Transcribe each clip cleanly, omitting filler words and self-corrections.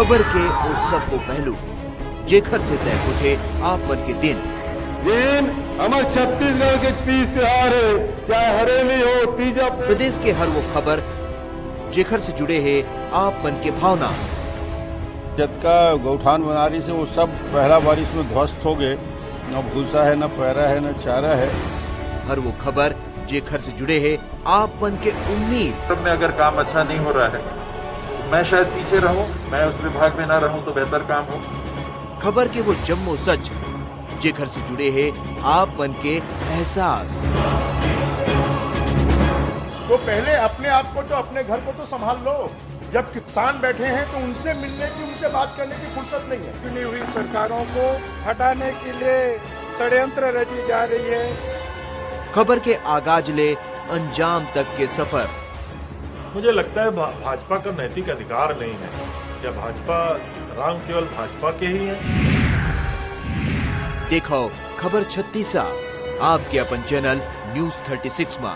खबर के उस सबको पहलू जेखर से तय उठे आप मन के दिन हमारे छत्तीसगढ़ के तीज त्योहार है, चाहे हरेली हो तीजा। प्रदेश के हर वो खबर जेखर से जुड़े है आप मन के भावना। जतका गौठान बनारी से वो सब पहला बारिश में ध्वस्त हो गए। न भूसा है, न पैरा है, न चारा है। हर वो खबर जेखर से जुड़े है आप मन के उम्मीद। में अगर काम अच्छा नहीं हो रहा है, मैं शायद पीछे रहूं, मैं उस विभाग में ना रहूं तो बेहतर काम हो। खबर के वो जम्मो सच जेखर से जुड़े हैं आप मन के एहसास। तो पहले अपने आप को तो अपने घर को तो संभाल लो। जब किसान बैठे हैं तो उनसे मिलने की, उनसे बात करने की फुर्सत नहीं है। चुनी हुई सरकारों को हटाने के लिए षड्यंत्र रची जा रही है। खबर के आगाज ले अंजाम तक के सफर। मुझे लगता है भाजपा का नैतिक अधिकार नहीं है। क्या भाजपा राम केवल भाजपा के ही है? देखो खबर 36 आपके अपन चैनल न्यूज 36 में।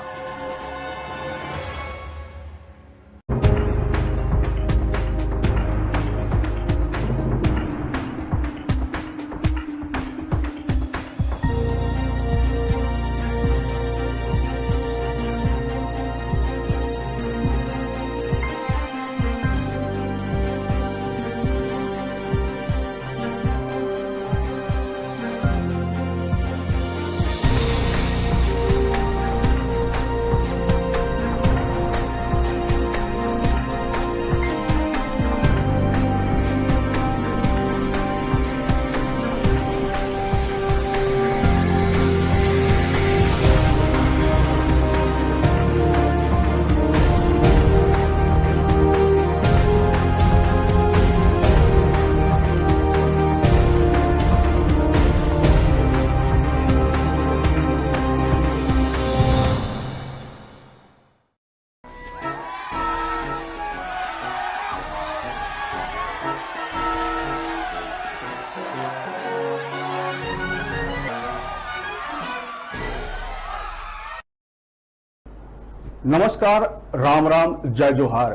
नमस्कार, राम राम, जय जोहार।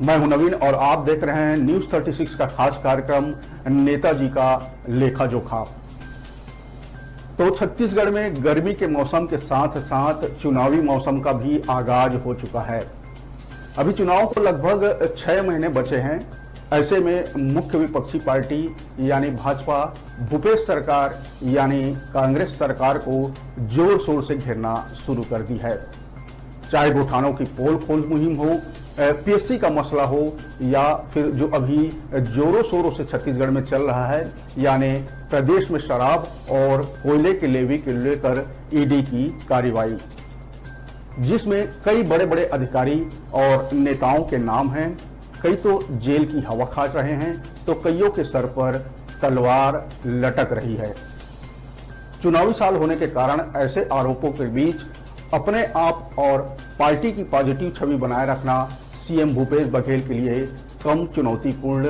मैं हूं नवीन और आप देख रहे हैं न्यूज 36 का खास कार्यक्रम नेताजी का लेखा जोखा। तो छत्तीसगढ़ में गर्मी के मौसम के साथ साथ चुनावी मौसम का भी आगाज हो चुका है। अभी चुनाव को लगभग 6 महीने बचे हैं। ऐसे में मुख्य विपक्षी पार्टी यानी भाजपा भूपेश सरकार यानी कांग्रेस सरकार को जोर शोर से घेरना शुरू कर दी है। चाहे गौठानों की पोल खोल मुहिम हो, पीएससी का मसला हो, या फिर जो अभी जोरों शोरों से छत्तीसगढ़ में चल रहा है यानी प्रदेश में शराब और कोयले के लेवी को लेकर ईडी की कार्रवाई, जिसमें कई बड़े बड़े अधिकारी और नेताओं के नाम हैं। कई तो जेल की हवा खा रहे हैं तो कईयों के सर पर तलवार लटक रही है। चुनावी साल होने के कारण ऐसे आरोपों के बीच अपने आप और पार्टी की पॉजिटिव छवि बनाए रखना सीएम भूपेश बघेल के लिए कम चुनौतीपूर्ण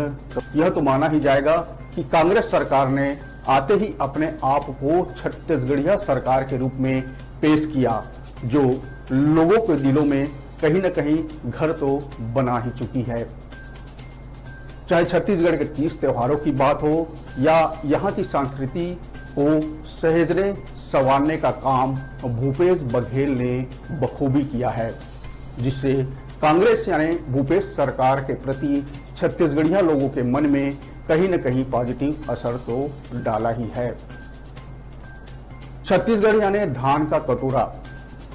यह तो माना ही जाएगा कि कांग्रेस सरकार ने आते ही अपने आप को छत्तीसगढ़िया सरकार के रूप में पेश किया, जो लोगों के दिलों में कहीं न कहीं घर तो बना ही चुकी है। चाहे छत्तीसगढ़ के तीज त्योहारों की बात हो या यहाँ की संस्कृति को सहेजने संवारने का काम भूपेश बघेल ने बखूबी किया है, जिससे कांग्रेस यानी भूपेश सरकार के प्रति छत्तीसगढ़िया लोगों के मन में कहीं न कहीं पॉजिटिव असर तो डाला ही है। छत्तीसगढ़ यानी धान का कटोरा।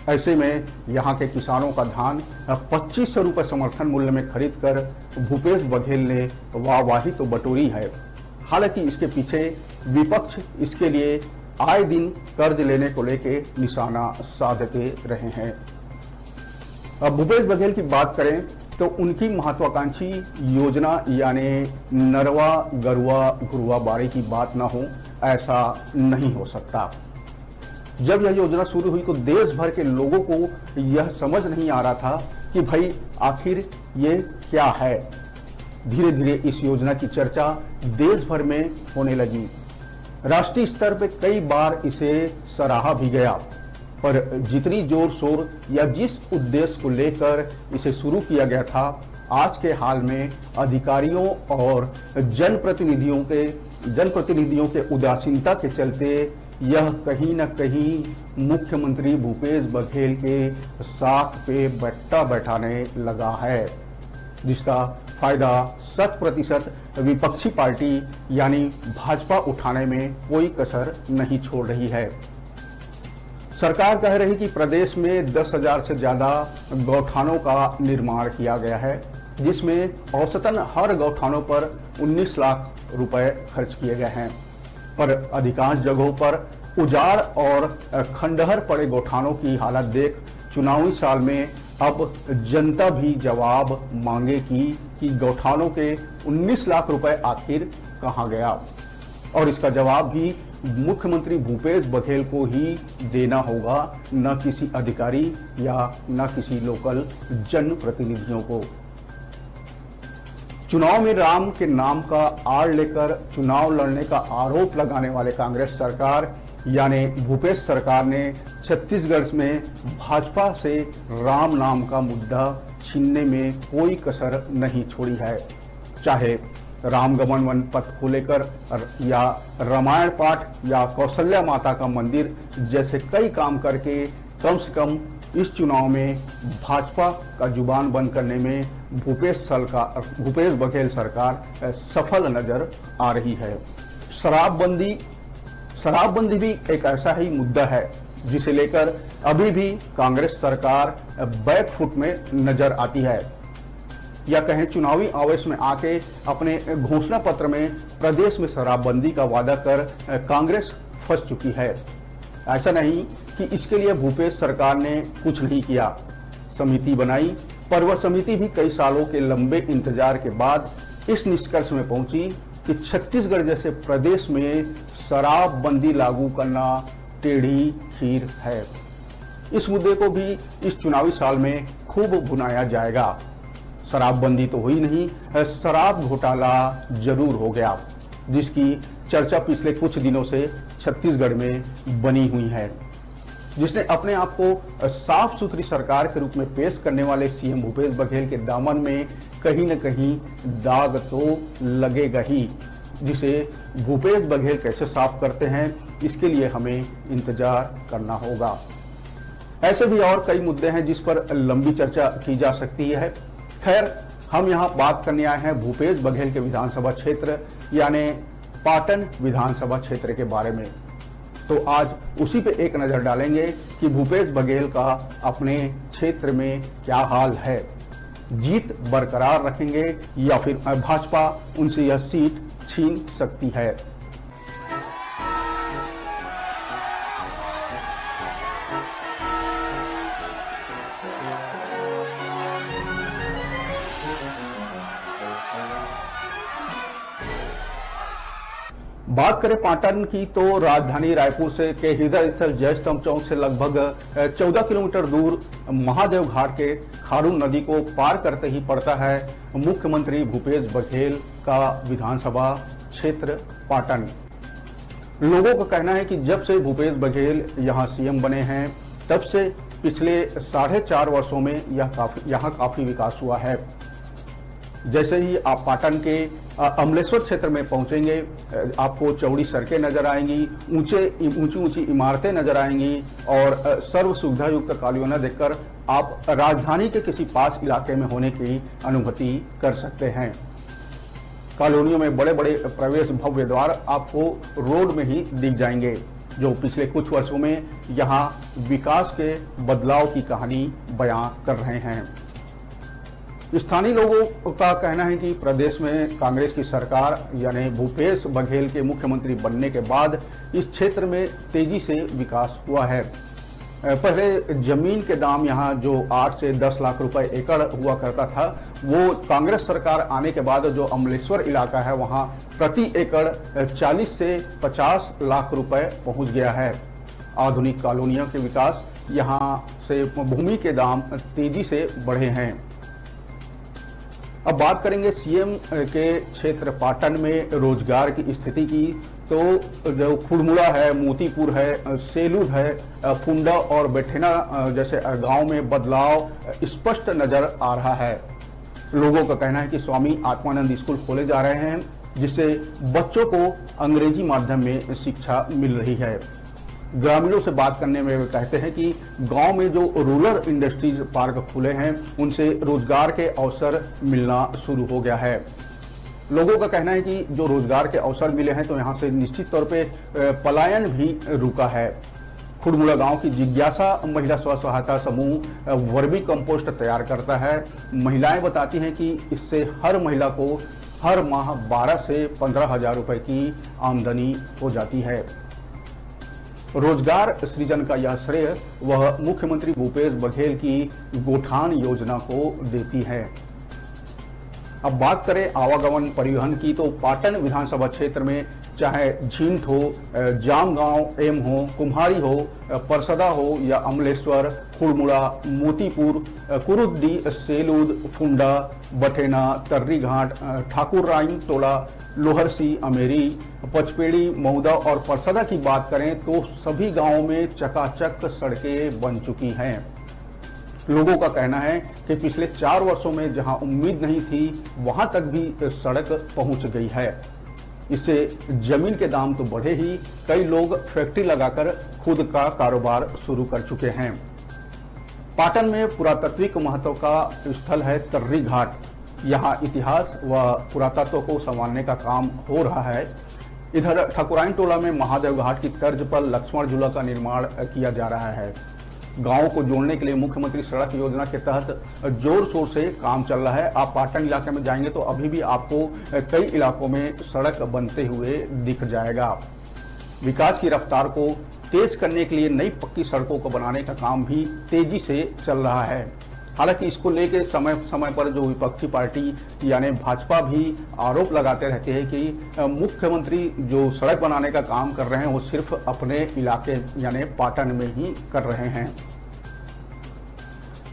ऐसे में यहाँ के किसानों का धान 2500 रुपये समर्थन मूल्य में खरीद कर भूपेश बघेल ने वाहवाही तो बटोरी है। हालांकि इसके पीछे विपक्ष इसके लिए आए दिन कर्ज लेने को लेके निशाना साधते रहे हैं। अब भूपेश बघेल की बात करें तो उनकी महत्वाकांक्षी योजना यानी नरवा गरुआ घुरुआ बाड़ी की बात ना हो, ऐसा नहीं हो सकता। जब यह योजना शुरू हुई तो देश भर के लोगों को यह समझ नहीं आ रहा था कि भाई आखिर ये क्या है। धीरे धीरे इस योजना की चर्चा देश भर में होने लगी। राष्ट्रीय स्तर पर कई बार इसे सराहा भी गया, पर जितनी जोर शोर या जिस उद्देश्य को लेकर इसे शुरू किया गया था, आज के हाल में अधिकारियों और जनप्रतिनिधियों के उदासीनता के चलते यह कहीं न कहीं मुख्यमंत्री भूपेश बघेल के साथ पे बट्टा बैठाने लगा है, जिसका फायदा 100% विपक्षी पार्टी यानी भाजपा उठाने में कोई कसर नहीं छोड़ रही है। सरकार कह रही कि प्रदेश में 10,000 से ज्यादा गौठानों का निर्माण किया गया है, जिसमें औसतन हर गौठानों पर 19 लाख रुपए खर्च किए गए हैं, पर अधिकांश जगहों पर उजाड़ और खंडहर पड़े गौठानों की हालत देख चुनावी साल में अब जनता भी जवाब मांगेगी कि गौठानों के 19 लाख रुपए आखिर कहां गया, और इसका जवाब भी मुख्यमंत्री भूपेश बघेल को ही देना होगा, न किसी अधिकारी या न किसी लोकल जनप्रतिनिधियों को। चुनाव में राम के नाम का आड़ लेकर चुनाव लड़ने का आरोप लगाने वाले कांग्रेस सरकार यानी भूपेश सरकार ने छत्तीसगढ़ में भाजपा से राम नाम का मुद्दा छीनने में कोई कसर नहीं छोड़ी है। चाहे रामगमन वन पथ को लेकर या रामायण पाठ या कौशल्या माता का मंदिर जैसे कई काम करके कम से कम इस चुनाव में भाजपा का जुबान बंद करने में भूपेश बघेल सरकार सफल नजर आ रही है। शराबबंदी भी एक ऐसा ही मुद्दा है जिसे लेकर अभी भी कांग्रेस सरकार बैकफुट में नजर आती है, या कहें चुनावी आवेश में आके अपने घोषणा पत्र में प्रदेश में शराबबंदी का वादा कर कांग्रेस फंस चुकी है। ऐसा नहीं कि इसके लिए भूपेश सरकार ने कुछ नहीं किया, समिति बनाई, पर वह समिति भी कई सालों के लंबे इंतजार के बाद इस निष्कर्ष में पहुंची कि छत्तीसगढ़ जैसे प्रदेश में शराबबंदी लागू करना टेढ़ी खीर है। इस मुद्दे को भी इस चुनावी साल में खूब भुनाया जाएगा। शराबबंदी तो हुई नहीं, शराब घोटाला जरूर हो गया, जिसकी चर्चा पिछले कुछ दिनों से छत्तीसगढ़ में बनी हुई है, जिसने अपने आप को साफ सुथरी सरकार के रूप में पेश करने वाले सीएम भूपेश बघेल के दामन में कहीं न कहीं दाग तो लगेगा ही, जिसे भूपेश बघेल कैसे साफ करते हैं इसके लिए हमें इंतजार करना होगा। ऐसे भी और कई मुद्दे हैं जिस पर लंबी चर्चा की जा सकती है। खैर, हम यहाँ बात करने आए हैं भूपेश बघेल के विधानसभा क्षेत्र यानी पाटन विधानसभा क्षेत्र के बारे में। तो आज उसी पे एक नजर डालेंगे कि भूपेश बघेल का अपने क्षेत्र में क्या हाल है, जीत बरकरार रखेंगे या फिर भाजपा उनसे यह सीट छीन सकती है। बात करें पाटन की तो राजधानी रायपुर से के हृदय स्थल जयस्तंभ चौक से लगभग 14 किलोमीटर दूर महादेव घाट के खारून नदी को पार करते ही पड़ता है मुख्यमंत्री भूपेश बघेल का विधानसभा क्षेत्र पाटन। लोगों का कहना है कि जब से भूपेश बघेल यहां सीएम बने हैं तब से पिछले 4.5 वर्षों में यहाँ काफी विकास हुआ है। जैसे ही आप पाटन के अमलेश्वर क्षेत्र में पहुंचेंगे, आपको चौड़ी सड़कें नजर आएंगी, ऊंची इमारतें नजर आएंगी और सर्व सुविधा युक्त कॉलोनियां देखकर आप राजधानी के किसी पास इलाके में होने की अनुभूति कर सकते हैं। कॉलोनियों में बड़े बड़े प्रवेश भव्य द्वार आपको रोड में ही दिख जाएंगे, जो पिछले कुछ वर्षों में यहाँ विकास के बदलाव की कहानी बयां कर रहे हैं। स्थानीय लोगों का कहना है कि प्रदेश में कांग्रेस की सरकार यानी भूपेश बघेल के मुख्यमंत्री बनने के बाद इस क्षेत्र में तेजी से विकास हुआ है। पहले जमीन के दाम यहाँ जो 8 से 10 लाख रुपए एकड़ हुआ करता था, वो कांग्रेस सरकार आने के बाद जो अमलेश्वर इलाका है वहाँ प्रति एकड़ 40 से 50 लाख रुपए पहुँच गया है। आधुनिक कॉलोनियों के विकास यहाँ से भूमि के दाम तेजी से बढ़े हैं। अब बात करेंगे सीएम के क्षेत्र पाटन में रोजगार की स्थिति की, तो जो खुड़मुड़ा है, मोतीपुर है, सेलूद है, फुंडा और बेठेना जैसे गांव में बदलाव स्पष्ट नजर आ रहा है। लोगों का कहना है कि स्वामी आत्मानंद स्कूल खोले जा रहे हैं, जिससे बच्चों को अंग्रेजी माध्यम में शिक्षा मिल रही है। ग्रामीणों से बात करने में वे कहते हैं कि गांव में जो रूरल इंडस्ट्रीज पार्क खुले हैं, उनसे रोजगार के अवसर मिलना शुरू हो गया है। लोगों का कहना है कि जो रोजगार के अवसर मिले हैं तो यहां से निश्चित तौर पे पलायन भी रुका है। खुड़मुड़ा गांव की जिज्ञासा महिला स्व सहायता समूह वर्मी कंपोस्ट तैयार करता है। महिलाएं बताती हैं कि इससे हर महिला को हर माह 12 से 15 हजार रुपए की आमदनी हो जाती है। रोजगार सृजन का यह श्रेय वह मुख्यमंत्री भूपेश बघेल की गोठान योजना को देती है। अब बात करें आवागमन परिवहन की, तो पाटन विधानसभा क्षेत्र में चाहे झींट हो, जामगांव एम हो, कुम्हारी हो, परसदा हो या अमलेश्वर, खुड़मुड़ा, मोतीपुर, कुरुद्दी, सेलूद, फुंडा, बठेना, तर्री घाट, ठाकुर राइन टोला, लोहरसी, अमेरी, पचपेड़ी, महुदा और परसदा की बात करें तो सभी गांवों में चकाचक सड़कें बन चुकी हैं। लोगों का कहना है कि पिछले 4 वर्षों में जहां उम्मीद नहीं थी, वहां तक भी सड़क पहुंच गई है। इससे जमीन के दाम तो बढ़े ही, कई लोग फैक्ट्री लगाकर खुद का कारोबार शुरू कर चुके हैं। पाटन में पुरातात्विक महत्व का स्थल है तर्री घाट। यहाँ इतिहास व पुरातत्व को संभालने का काम हो रहा है। इधर ठकुराइन टोला में महादेव घाट की तर्ज पर लक्ष्मण झूला का निर्माण किया जा रहा है। गांव को जोड़ने के लिए मुख्यमंत्री सड़क योजना के तहत जोर शोर से काम चल रहा है। आप पाटन इलाके में जाएंगे तो अभी भी आपको कई इलाकों में सड़क बनते हुए दिख जाएगा। विकास की रफ्तार को तेज करने के लिए नई पक्की सड़कों को बनाने का काम भी तेजी से चल रहा है। हालांकि इसको लेकर समय समय पर जो विपक्षी पार्टी यानी भाजपा भी आरोप लगाते रहते हैं कि मुख्यमंत्री जो सड़क बनाने का काम कर रहे हैं वो सिर्फ अपने इलाके यानी पाटन में ही कर रहे हैं।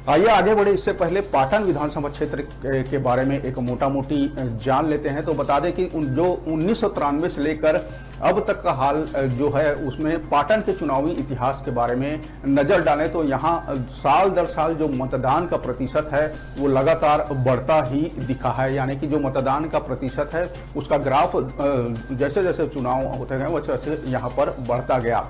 आइए आगे बढ़े, इससे पहले पाटन विधानसभा क्षेत्र के बारे में एक मोटा मोटी जान लेते हैं। तो बता दें कि जो 1993 से लेकर अब तक का हाल जो है उसमें पाटन के चुनावी इतिहास के बारे में नजर डालें तो यहाँ साल दर साल जो मतदान का प्रतिशत है वो लगातार बढ़ता ही दिखा है। यानी कि जो मतदान का प्रतिशत है उसका ग्राफ जैसे जैसे चुनाव होते गए वैसे वैसे यहाँ पर बढ़ता गया।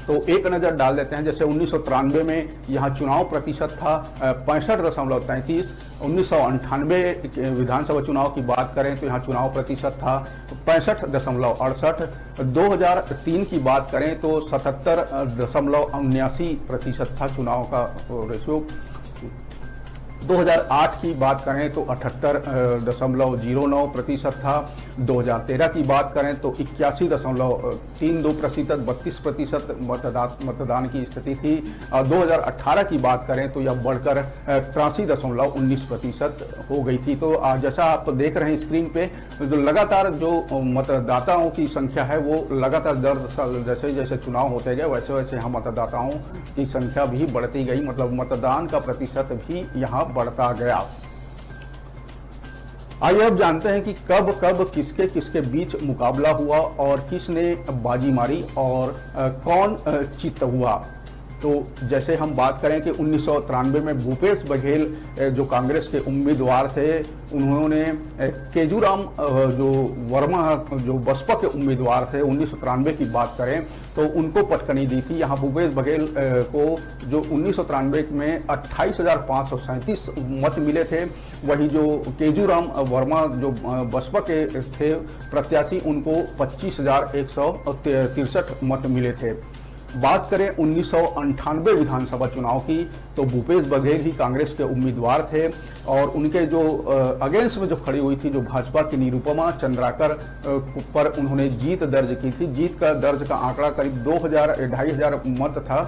तो एक नज़र डाल देते हैं। जैसे 1993 में यहाँ चुनाव प्रतिशत था 65.33। 1998 विधानसभा चुनाव की बात करें तो यहाँ चुनाव प्रतिशत था 65.68। 2003 की बात करें तो 77.79% था चुनाव का रेशियो। 2008 की बात करें तो 78.09% था। 2013 की बात करें तो 81.32%, 32% मतदान की स्थिति थी। और 2018 की बात करें तो यह बढ़कर 83.19% हो गई थी। तो जैसा आप देख रहे हैं स्क्रीन पे, जो लगातार जो मतदाताओं की संख्या है वो लगातार जैसे जैसे चुनाव होते गए वैसे वैसे यहाँ मतदाताओं की संख्या भी बढ़ती गई, मतलब मतदान का प्रतिशत भी यहाँ बढ़ता गया। आइए अब जानते हैं कि कब कब किसके किसके बीच मुकाबला हुआ और किसने बाजी मारी और कौन चित हुआ। तो जैसे हम बात करें कि 1993 में भूपेश बघेल जो कांग्रेस के उम्मीदवार थे, उन्होंने केजूराम जो वर्मा जो बसपा के उम्मीदवार थे 1993 की बात करें तो उनको पटकनी दी थी। यहाँ भूपेश बघेल को जो 1993 में 28,537 मत मिले थे, वही जो केजूराम वर्मा जो बसपा के थे प्रत्याशी उनको 25,163 मत मिले थे। बात करें 1998 विधानसभा चुनाव की तो भूपेश बघेल ही कांग्रेस के उम्मीदवार थे और उनके जो अगेंस्ट में जो खड़ी हुई थी जो भाजपा की निरुपमा चंद्राकर पर उन्होंने जीत दर्ज की थी। जीत का दर्ज का आंकड़ा करीब 2,000-2,500 मत था।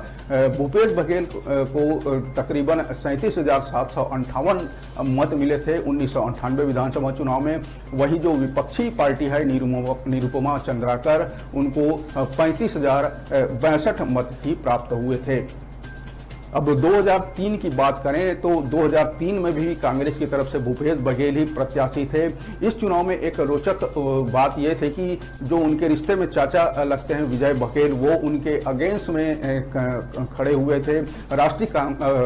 भूपेश बघेल को तकरीबन 37,758 मत मिले थे 1998 विधानसभा चुनाव में। वही जो विपक्षी पार्टी है निरुपमा चंद्राकर, उनको 35,062 मत ही प्राप्त हुए थे। अब 2003 की बात करें तो 2003 में भी कांग्रेस की तरफ से भूपेश बघेल ही प्रत्याशी थे। इस चुनाव में एक रोचक बात यह थी कि जो उनके रिश्ते में चाचा लगते हैं विजय बघेल, वो उनके अगेंस्ट में खड़े हुए थे। राष्ट्रीय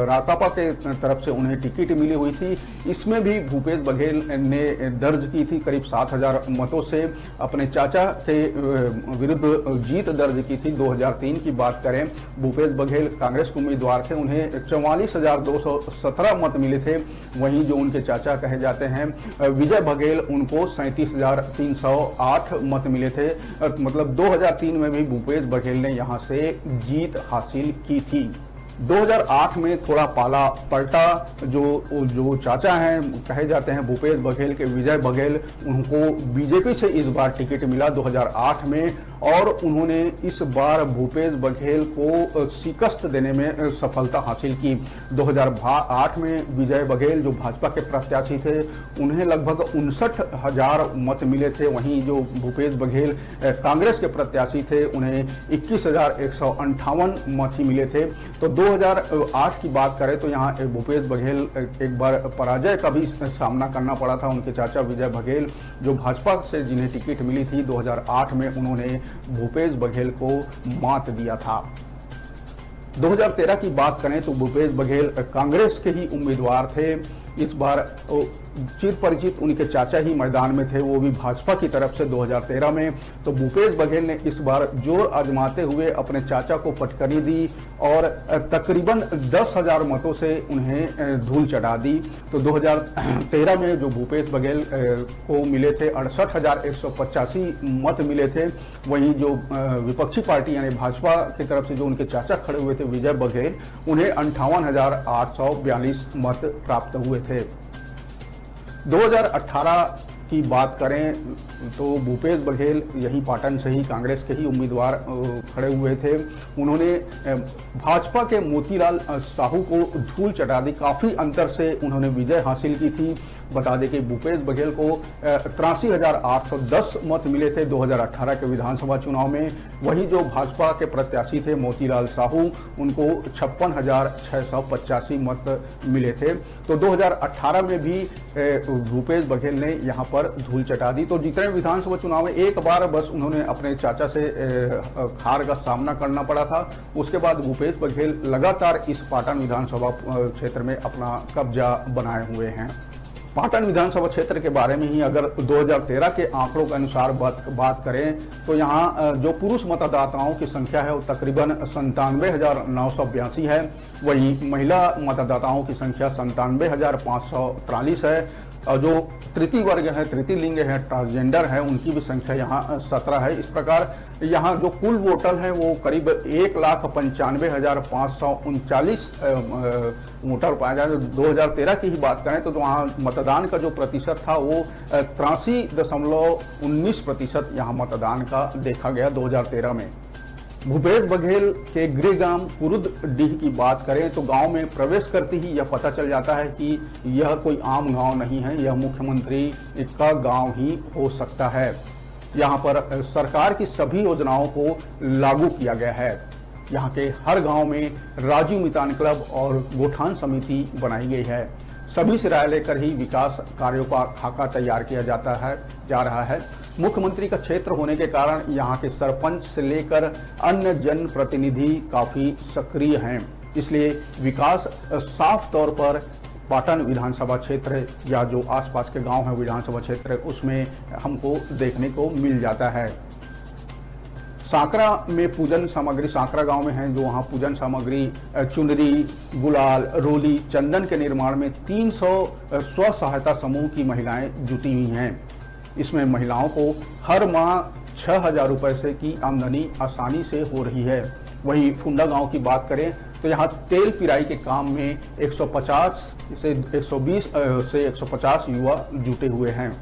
राकापा के तरफ से उन्हें टिकट मिली हुई थी। इसमें भी भूपेश बघेल ने दर्ज की थी, करीब 7,000 मतों से अपने चाचा के विरुद्ध जीत दर्ज की थी। 2003 की बात करें, भूपेश बघेल कांग्रेस के उम्मीदवार थे, उन्हें 44,217 मत मिले थे। वहीं जो उनके चाचा कहे जाते हैं विजय बघेल, उनको 37,308 मत मिले थे। मतलब 2003 में भी भूपेश बघेल ने यहां से जीत हासिल की थी। 2008 में थोड़ा पाला पलटा। जो चाचा हैं कहे जाते हैं भूपेश बघेल के विजय बघेल, उनको बीजेपी से इस बार टिकट मिला 2008 में, और उन्होंने इस बार भूपेश बघेल को शिकस्त देने में सफलता हासिल की। 2008 में विजय बघेल जो भाजपा के प्रत्याशी थे, उन्हें लगभग 59,000 मत मिले थे। वहीं जो भूपेश बघेल कांग्रेस के प्रत्याशी थे, उन्हें 21,158 मत ही मिले थे। तो 2008 की बात करें तो यहाँ भूपेश बघेल एक बार पराजय का भी सामना करना पड़ा था। उनके चाचा विजय बघेल जो भाजपा से जिन्हें टिकट मिली थी 2008 में, उन्होंने भूपेश बघेल को मात दिया था। 2013 की बात करें तो भूपेश बघेल कांग्रेस के ही उम्मीदवार थे। इस बार चिर परिचित उनके चाचा ही मैदान में थे, वो भी भाजपा की तरफ से 2013 में। तो भूपेश बघेल ने इस बार जोर आजमाते हुए अपने चाचा को फटकरी दी और तकरीबन 10,000 मतों से उन्हें धूल चढ़ा दी। तो 2013 में जो भूपेश बघेल को मिले थे 68,185 मत मिले थे। वहीं जो विपक्षी पार्टी यानी भाजपा की तरफ से जो उनके चाचा खड़े हुए थे विजय बघेल, उन्हें 58,842 मत प्राप्त हुए थे। 2018 की बात करें तो भूपेश बघेल यही पाटन से ही कांग्रेस के ही उम्मीदवार खड़े हुए थे। उन्होंने भाजपा के मोतीलाल साहू को धूल चटा दी, काफ़ी अंतर से उन्होंने विजय हासिल की थी। बता दें कि भूपेश बघेल को 83,810 मत मिले थे 2018 के विधानसभा चुनाव में। वहीं जो भाजपा के प्रत्याशी थे मोतीलाल साहू, उनको 56,685 मत मिले थे। तो 2018 में भी भूपेश बघेल ने यहां पर धूल चटा दी। तो जितने विधानसभा चुनाव में एक बार बस उन्होंने अपने चाचा से हार का सामना करना पड़ा था। उसके बाद भूपेश बघेल लगातार इस पाटन विधानसभा क्षेत्र में अपना कब्जा बनाए हुए हैं। पाटन विधानसभा क्षेत्र के बारे में ही अगर 2013 के आंकड़ों के अनुसार बात करें तो यहाँ जो पुरुष मतदाताओं की संख्या है वो तकरीबन 97,982 है। वहीं महिला मतदाताओं की संख्या 97,543 है। और जो तृतीय वर्ग है, तृतीय लिंग है, ट्रांसजेंडर है, उनकी भी संख्या यहाँ 17 है। इस प्रकार यहाँ जो कुल वोटर हैं वो करीब 1,95,539 वोटर पाया जाए। 2013 की ही बात करें तो वहाँ मतदान का जो प्रतिशत था वो 83.19% यहाँ मतदान का देखा गया 2013 में। भूपेश बघेल के गृहग्राम कुरुदडीह की बात करें तो गांव में प्रवेश करते ही यह पता चल जाता है कि यह कोई आम गांव नहीं है, यह मुख्यमंत्री का गांव ही हो सकता है। यहां पर सरकार की सभी योजनाओं को लागू किया गया है। यहां के हर गांव में राजीव मितान क्लब और गोठान समिति बनाई गई है। सभी से राय लेकर ही विकास कार्यों का खाका तैयार किया जा रहा है। मुख्यमंत्री का क्षेत्र होने के कारण यहाँ के सरपंच से लेकर अन्य जनप्रतिनिधि काफी सक्रिय हैं। इसलिए विकास साफ तौर पर पाटन विधानसभा क्षेत्र या जो आसपास के गांव है विधानसभा क्षेत्र, उसमें हमको देखने को मिल जाता है। सांकरा में पूजन सामग्री, सांकरा गांव में है जो वहाँ पूजन सामग्री चुनरी, गुलाल, रोली, चंदन के निर्माण में 300 स्व सहायता समूह की महिलाएं जुटी हुई हैं। इसमें महिलाओं को हर माह 6,000 रुपये से की आमदनी आसानी से हो रही है। वहीं फुंडा गांव की बात करें तो यहाँ तेल पिराई के काम में 150 से 150 युवा जुटे हुए हैं।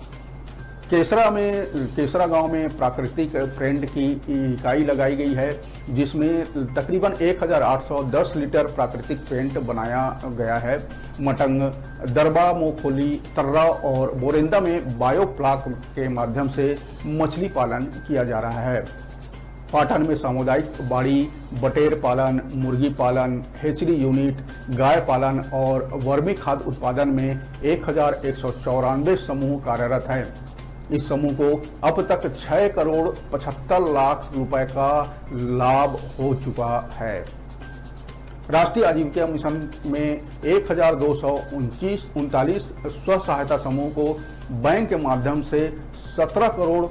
केसरा गांव में प्राकृतिक पेंट की इकाई लगाई गई है जिसमें तकरीबन 1,810 लीटर प्राकृतिक पेंट बनाया गया है। मटंग, दरबा, मोखोली, तर्रा और बोरेंदा में बायोप्लाक के माध्यम से मछली पालन किया जा रहा है। पाटन में सामुदायिक बाड़ी, बटेर पालन, मुर्गी पालन, हेचरी यूनिट, गाय पालन और वर्मी खाद उत्पादन में 1194 समूह कार्यरत हैं। इस समूह को अब तक 6 करोड़ 75 लाख रुपए का लाभ हो चुका है। राष्ट्रीय आजीविका मिशन में 1239 स्व सहायता समूह को बैंक के माध्यम से 17 करोड़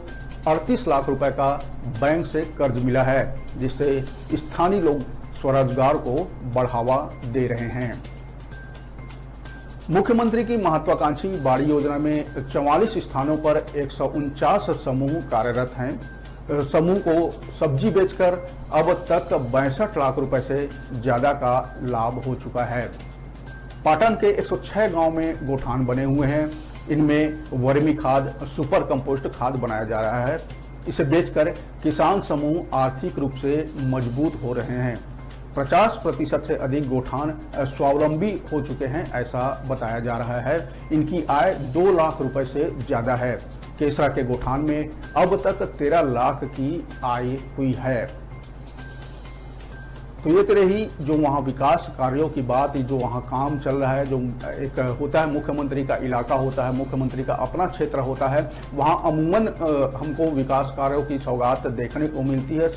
38 लाख रुपए का बैंक से कर्ज मिला है, जिससे स्थानीय लोग स्वरोजगार को बढ़ावा दे रहे हैं। मुख्यमंत्री की महत्वाकांक्षी बाड़ी योजना में 44 स्थानों पर 149 समूह कार्यरत हैं। समूह को सब्जी बेचकर अब तक 62 लाख रुपए से ज्यादा का लाभ हो चुका है। पाटन के 106 गांव में गोठान बने हुए हैं। इनमें वर्मी खाद, सुपर कंपोस्ट खाद बनाया जा रहा है। इसे बेचकर किसान समूह आर्थिक रूप से मजबूत हो रहे हैं। 50% से अधिक गोठान स्वावलंबी हो चुके हैं, ऐसा बताया जा रहा है। इनकी आय 2 लाख रुपए से ज्यादा है। केसरा के गोठान में अब तक 13 लाख की आय हुई है। तो ये तरह ही जो वहाँ विकास कार्यों की बात, जो वहाँ काम चल रहा है, जो एक होता है मुख्यमंत्री का इलाका होता है, मुख्यमंत्री का अपना क्षेत्र होता है, वहाँ अमूमन हमको विकास कार्यों की सौगात देखने को मिलती है।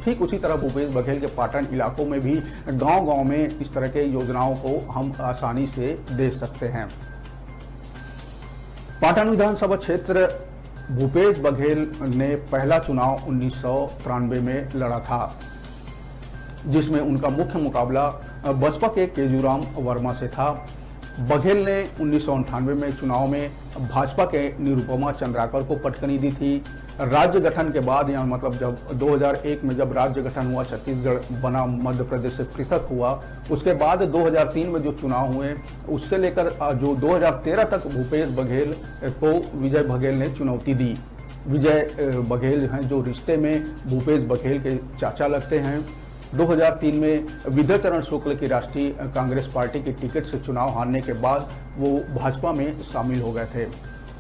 ठीक उसी तरह भूपेश बघेल के पाटन इलाकों में भी गांव-गांव में इस तरह के योजनाओं को हम आसानी से दे सकते हैं। पाटन विधानसभा क्षेत्र भूपेश बघेल ने पहला चुनाव 1993 में लड़ा था, जिसमें उनका मुख्य मुकाबला बसपा के केजूराम वर्मा से था। बघेल ने 1998 में चुनाव में भाजपा के निरुपमा चंद्राकर को पटकनी दी थी। राज्य गठन के बाद, यहाँ मतलब जब 2001 में जब राज्य गठन हुआ, छत्तीसगढ़ बना, मध्य प्रदेश से पृथक हुआ, उसके बाद 2003 में जो चुनाव हुए, उससे लेकर जो 2013 तक भूपेश बघेल को विजय बघेल ने चुनौती दी। विजय बघेल हैं जो रिश्ते में भूपेश बघेल के चाचा लगते हैं। 2003 में विजय चरण शुक्ल की राष्ट्रीय कांग्रेस पार्टी की टिकट से चुनाव हारने के बाद वो भाजपा में शामिल हो गए थे।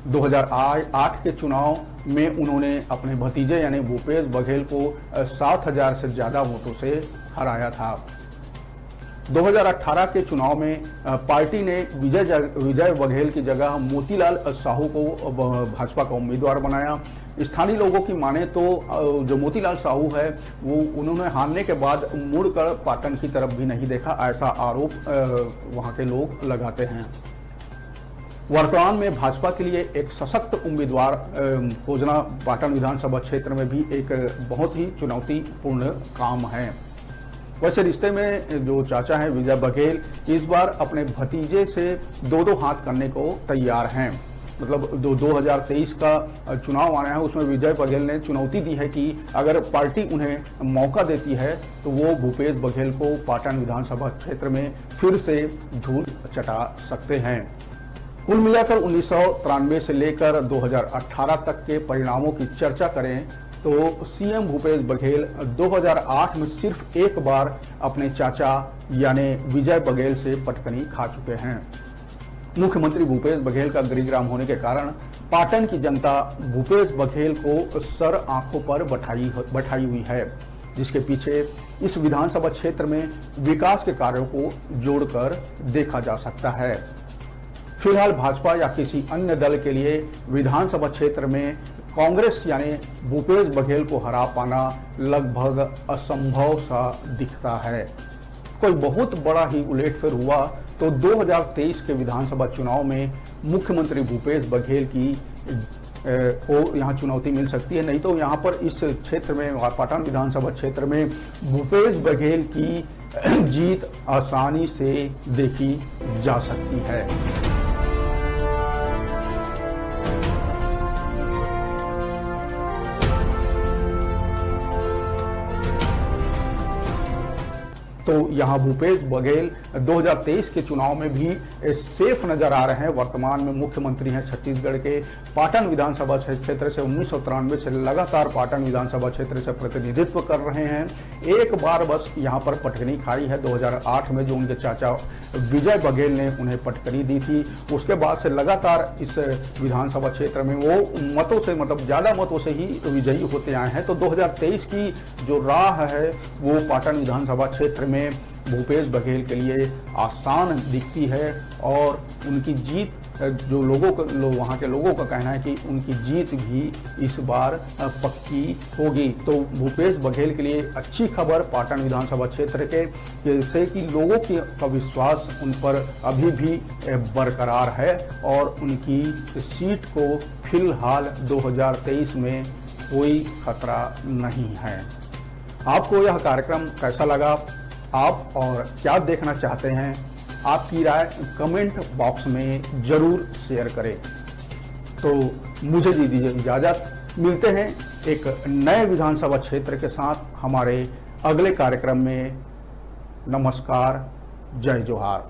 2008 के चुनाव में उन्होंने अपने भतीजे यानी भूपेश बघेल को 7,000 से ज्यादा वोटों से हराया था। 2018 के चुनाव में पार्टी ने विजय बघेल की जगह मोतीलाल साहू को भाजपा का उम्मीदवार बनाया। स्थानीय लोगों की माने तो जो मोतीलाल साहू है वो उन्होंने हारने के बाद मुड़कर पाटन की तरफ भी नहीं देखा, ऐसा आरोप वहां के लोग लगाते हैं। वर्तमान में भाजपा के लिए एक सशक्त उम्मीदवार खोजना पाटन विधानसभा क्षेत्र में भी एक बहुत ही चुनौतीपूर्ण काम है। वैसे रिश्ते में जो चाचा हैं विजय बघेल, इस बार अपने भतीजे से 2-2 हाथ करने को तैयार हैं। मतलब 2023 का चुनाव आना है, उसमें विजय बघेल ने चुनौती दी है कि अगर पार्टी उन्हें मौका देती है तो वो भूपेश बघेल को पाटन विधानसभा क्षेत्र में फिर से धूल चटा सकते हैं। कुल मिलाकर 1993 से लेकर 2018 तक के परिणामों की चर्चा करें तो सीएम भूपेश बघेल 2008 में सिर्फ एक बार अपने चाचा यानी विजय बघेल से पटकनी खा चुके हैं। मुख्यमंत्री भूपेश बघेल का गृहग्राम होने के कारण पाटन की जनता भूपेश बघेल को सर आंखों पर बैठाई हुई है, जिसके पीछे इस विधानसभा क्षेत्र में विकास के कार्यों को जोड़कर देखा जा सकता है। फिलहाल भाजपा या किसी अन्य दल के लिए विधानसभा क्षेत्र में कांग्रेस यानी भूपेश बघेल को हरा पाना लगभग असंभव सा दिखता है। कोई बहुत बड़ा ही उलटफेर हुआ तो 2023 के विधानसभा चुनाव में मुख्यमंत्री भूपेश बघेल की को यहाँ चुनौती मिल सकती है। नहीं तो यहाँ पर इस क्षेत्र में, पाटन विधानसभा क्षेत्र में भूपेश बघेल की जीत आसानी से देखी जा सकती है। तो यहाँ भूपेश बघेल 2023 के चुनाव में भी सेफ नजर आ रहे हैं। वर्तमान में मुख्यमंत्री हैं छत्तीसगढ़ के। पाटन विधानसभा क्षेत्र से 1993 से लगातार पाटन विधानसभा क्षेत्र से प्रतिनिधित्व कर रहे हैं। एक बार बस यहाँ पर पटकनी खाई है 2008 में, जो उनके चाचा विजय बघेल ने उन्हें पटकनी दी थी। उसके बाद से लगातार इस विधानसभा क्षेत्र में वो मतों से, मतलब ज़्यादा मतों से ही विजयी होते आए हैं। तो 2023 की जो राह है वो पाटन विधानसभा क्षेत्र में भूपेश बघेल के लिए आसान दिखती है और उनकी जीत, जो वहाँ के लोगों का कहना है कि उनकी जीत भी इस बार पक्की होगी। तो भूपेश बघेल के लिए अच्छी खबर पाटन विधानसभा क्षेत्र के, जैसे कि लोगों का विश्वास उन पर अभी भी बरकरार है और उनकी सीट को फिलहाल 2023 में कोई खतरा नहीं है। आपको यह कार्यक्रम कैसा लगा, आप और क्या देखना चाहते हैं, आपकी राय कमेंट बॉक्स में जरूर शेयर करें। तो मुझे दीजिए इजाजत, मिलते हैं एक नए विधानसभा क्षेत्र के साथ हमारे अगले कार्यक्रम में। नमस्कार, जय जोहार।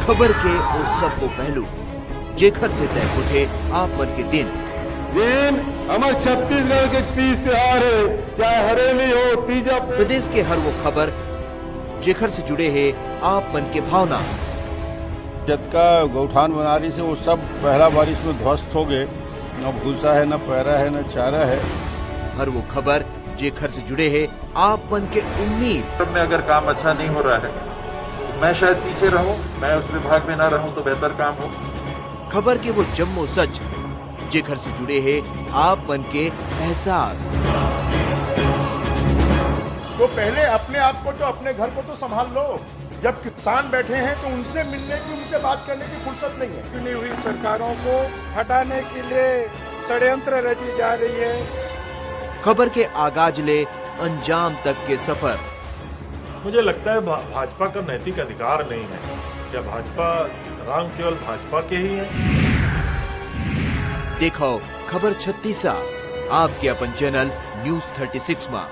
खबर के उस सबको पहलू जेखर से तय उठे आप मन के दिन हमारे छत्तीसगढ़ के तीज त्योहार है, चाहे हरेली हो, तीजा। प्रदेश के हर वो खबर जेखर से जुड़े हैं आप मन के भावना। जतका गौठान बनारी से वो सब पहला बारिश में ध्वस्त हो गए। न भूसा है, न पैरा है, न चारा है। हर वो खबर जेखर से जुड़े हैं आप मन के उम्मीद। में अगर काम अच्छा नहीं हो रहा है, मैं शायद पीछे रहूं, मैं उस विभाग में ना रहूं तो बेहतर काम हो। खबर के वो जम्मो सच जेखर से जुड़े हैं आप मन के एहसास। तो पहले अपने आप को तो, अपने घर को तो संभाल लो। जब किसान बैठे हैं तो उनसे मिलने की, उनसे बात करने की फुर्सत नहीं है। चुनी हुई सरकारों को हटाने के लिए षड्यंत्र रची जा रही है। खबर के आगाज ले अंजाम तक के सफर। मुझे लगता है भाजपा का नैतिक अधिकार नहीं है। क्या भाजपा राम केवल भाजपा के ही है? देखो खबर 36 आपके अपन चैनल न्यूज 36 में।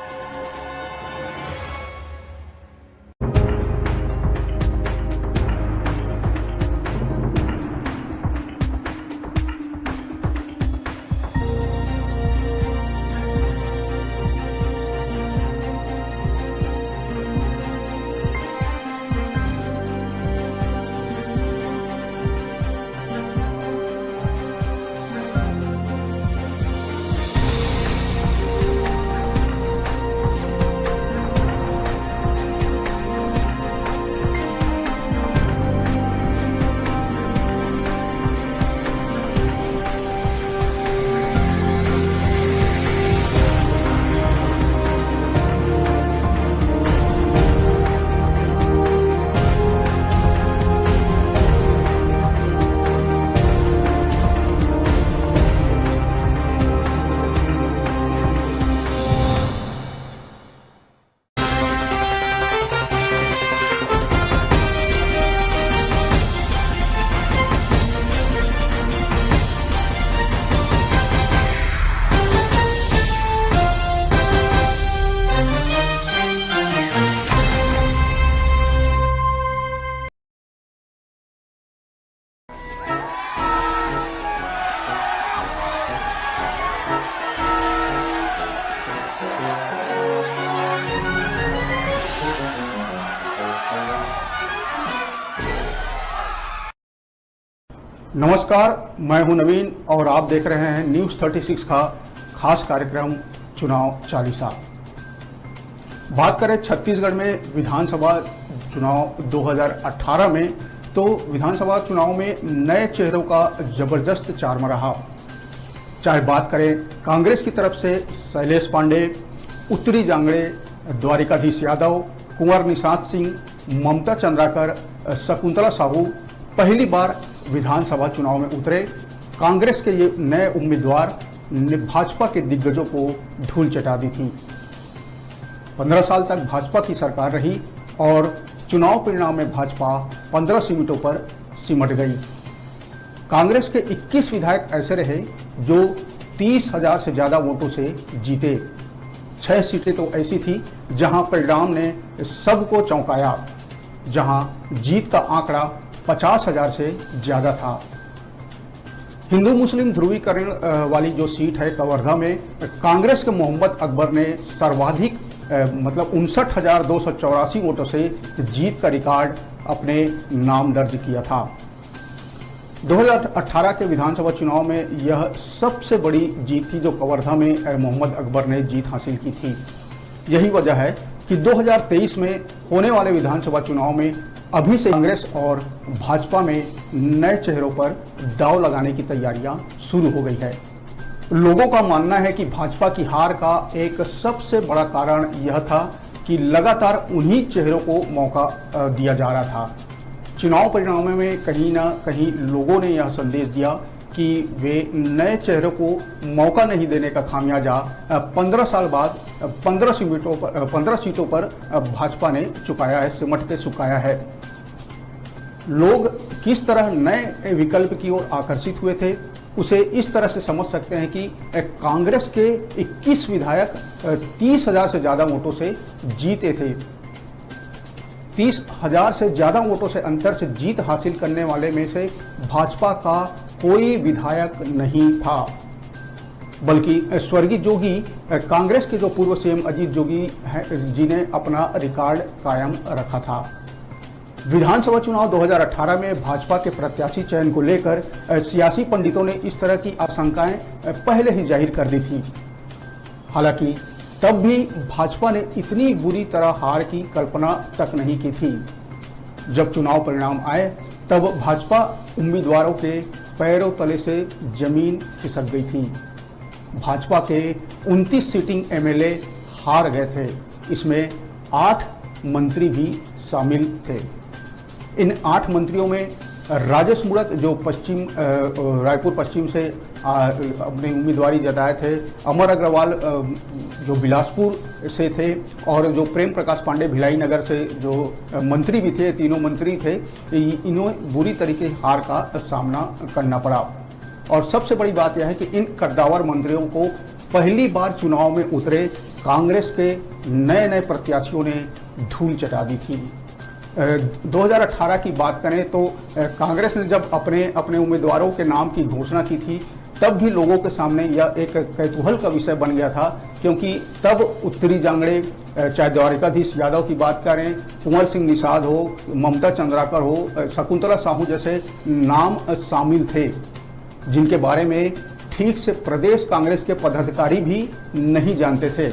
नमस्कार, मैं हूं नवीन और आप देख रहे हैं न्यूज़ 36 का खास कार्यक्रम चुनाव चालीसा। बात करें छत्तीसगढ़ में विधानसभा चुनाव 2018 में, तो विधानसभा चुनाव में नए चेहरों का जबरदस्त चार्म रहा। चाहे बात करें कांग्रेस की तरफ से शैलेश पांडे, उत्तरी जांगड़े द्वारिकाधीश यादव, कुंवर निषाद सिंह, ममता चंद्राकर, शकुंतला साहू पहली बार विधानसभा चुनाव में उतरे। कांग्रेस के ये नए उम्मीदवार ने भाजपा के दिग्गजों को धूल चटा दी थी। 15 साल तक भाजपा की सरकार रही और चुनाव परिणाम में भाजपा 15 सीटों पर सिमट गई। कांग्रेस के 21 विधायक ऐसे रहे जो 30,000 से ज्यादा वोटों से जीते। 6 सीटें तो ऐसी थी जहां परिणाम ने सबको चौंकाया, जहां जीत का आंकड़ा 50,000 से ज्यादा था। हिंदू मुस्लिम ध्रुवीकरण वाली जो सीट है कवर्धा में, कांग्रेस के मोहम्मद अकबर ने सर्वाधिक मतलब 59,284 वोटों से जीत का रिकॉर्ड अपने नाम दर्ज किया था। 2018 के विधानसभा चुनाव में यह सबसे बड़ी जीत थी जो कवर्धा में मोहम्मद अकबर ने जीत हासिल की थी। यही वजह है कि 2023 में होने वाले विधानसभा चुनाव में अभी से कांग्रेस और भाजपा में नए चेहरों पर दांव लगाने की तैयारियां शुरू हो गई है। लोगों का मानना है कि भाजपा की हार का एक सबसे बड़ा कारण यह था कि लगातार उन्हीं चेहरों को मौका दिया जा रहा था। चुनाव परिणामों में कहीं ना कहीं लोगों ने यह संदेश दिया कि वे नए चेहरों को मौका नहीं देने का खामियाजा 15 साल बाद 15 सीटों पर भाजपा ने चुकाया है, सिमट के चुकाया है। लोग किस तरह नए विकल्प की ओर आकर्षित हुए थे उसे इस तरह से समझ सकते हैं कि कांग्रेस के 21 विधायक 30,000 से ज्यादा वोटों से जीते थे। 30,000 से ज्यादा वोटों से अंतर से जीत हासिल करने वाले में से भाजपा का कोई विधायक नहीं था, बल्कि स्वर्गीय जोगी कांग्रेस के जो पूर्व सीएम अजीत जोगी जी ने अपना रिकॉर्ड कायम रखा था। विधानसभा चुनाव 2018 में भाजपा के प्रत्याशी चयन को लेकर सियासी पंडितों ने इस तरह की आशंकाएं पहले ही जाहिर कर दी थी। हालांकि तब भी भाजपा ने इतनी बुरी तरह हार की कल्पना तक नहीं की थी। जब चुनाव परिणाम आए तब भाजपा उम्मीदवारों के पैरों तले से जमीन खिसक गई थी। भाजपा के 29 सिटिंग एमएलए हार गए थे, इसमें 8 मंत्री भी शामिल थे। इन 8 मंत्रियों में राजेश मूणत जो रायपुर पश्चिम से अपनी उम्मीदवारी जताए थे, अमर अग्रवाल जो बिलासपुर से थे और जो प्रेम प्रकाश पांडे भिलाई नगर से जो मंत्री भी थे, तीनों मंत्री थे, इन्हें बुरी तरीके हार का सामना करना पड़ा। और सबसे बड़ी बात यह है कि इन कद्दावर मंत्रियों को पहली बार चुनाव में उतरे कांग्रेस के नए प्रत्याशियों ने धूल चटा दी थी। 2018 की बात करें तो कांग्रेस ने जब अपने उम्मीदवारों के नाम की घोषणा की थी तब भी लोगों के सामने यह एक कौतूहल का विषय बन गया था, क्योंकि तब उत्तरी जांगड़े, चाहे द्वारिकाधीश यादव की बात करें, कुंवर सिंह निषाद हो, ममता चंद्राकर हो, शकुंतला साहू जैसे नाम शामिल थे, जिनके बारे में ठीक से प्रदेश कांग्रेस के पदाधिकारी भी नहीं जानते थे।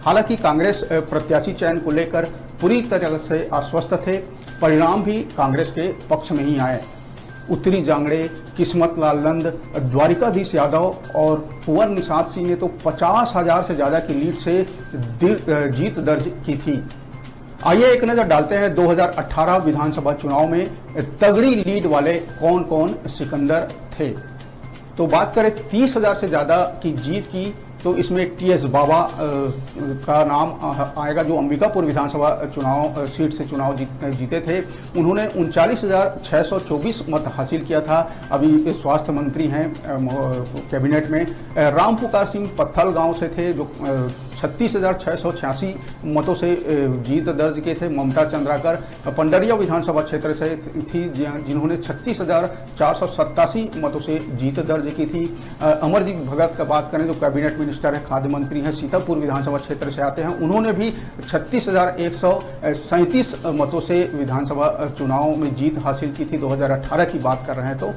हालांकि कांग्रेस प्रत्याशी चयन को लेकर पूरी तरह से आश्वस्त थे। परिणाम भी कांग्रेस के पक्ष में ही आए। उत्तरी जांगड़े, किस्मत लाल नंद, द्वारिकाधीश यादव और कुंवर निषाद सिंह ने तो 50,000 से ज्यादा की लीड से जीत दर्ज की थी। आइए एक नजर डालते हैं 2018 विधानसभा चुनाव में तगड़ी लीड वाले कौन कौन सिकंदर थे। तो बात करें 30,000 से ज्यादा की जीत की, तो इसमें टीएस बाबा का नाम आएगा, जो अंबिकापुर विधानसभा चुनाव सीट से चुनाव जीते थे। उन्होंने 39,624 मत हासिल किया था। अभी स्वास्थ्य मंत्री हैं कैबिनेट में। राम पुकार सिंह पत्थल गांव से थे, जो 36,686 मतों से जीत दर्ज किए थे। ममता चंद्राकर पंडरिया विधानसभा क्षेत्र से थी, जिन्होंने 36,487 मतों से जीत दर्ज की थी। अमरजीत भगत का बात करें, जो कैबिनेट मिनिस्टर है, खाद्य मंत्री हैं, सीतापुर विधानसभा क्षेत्र से आते हैं, उन्होंने भी 36,137 मतों से विधानसभा चुनाव में जीत हासिल की थी। 2018 की बात कर रहे हैं तो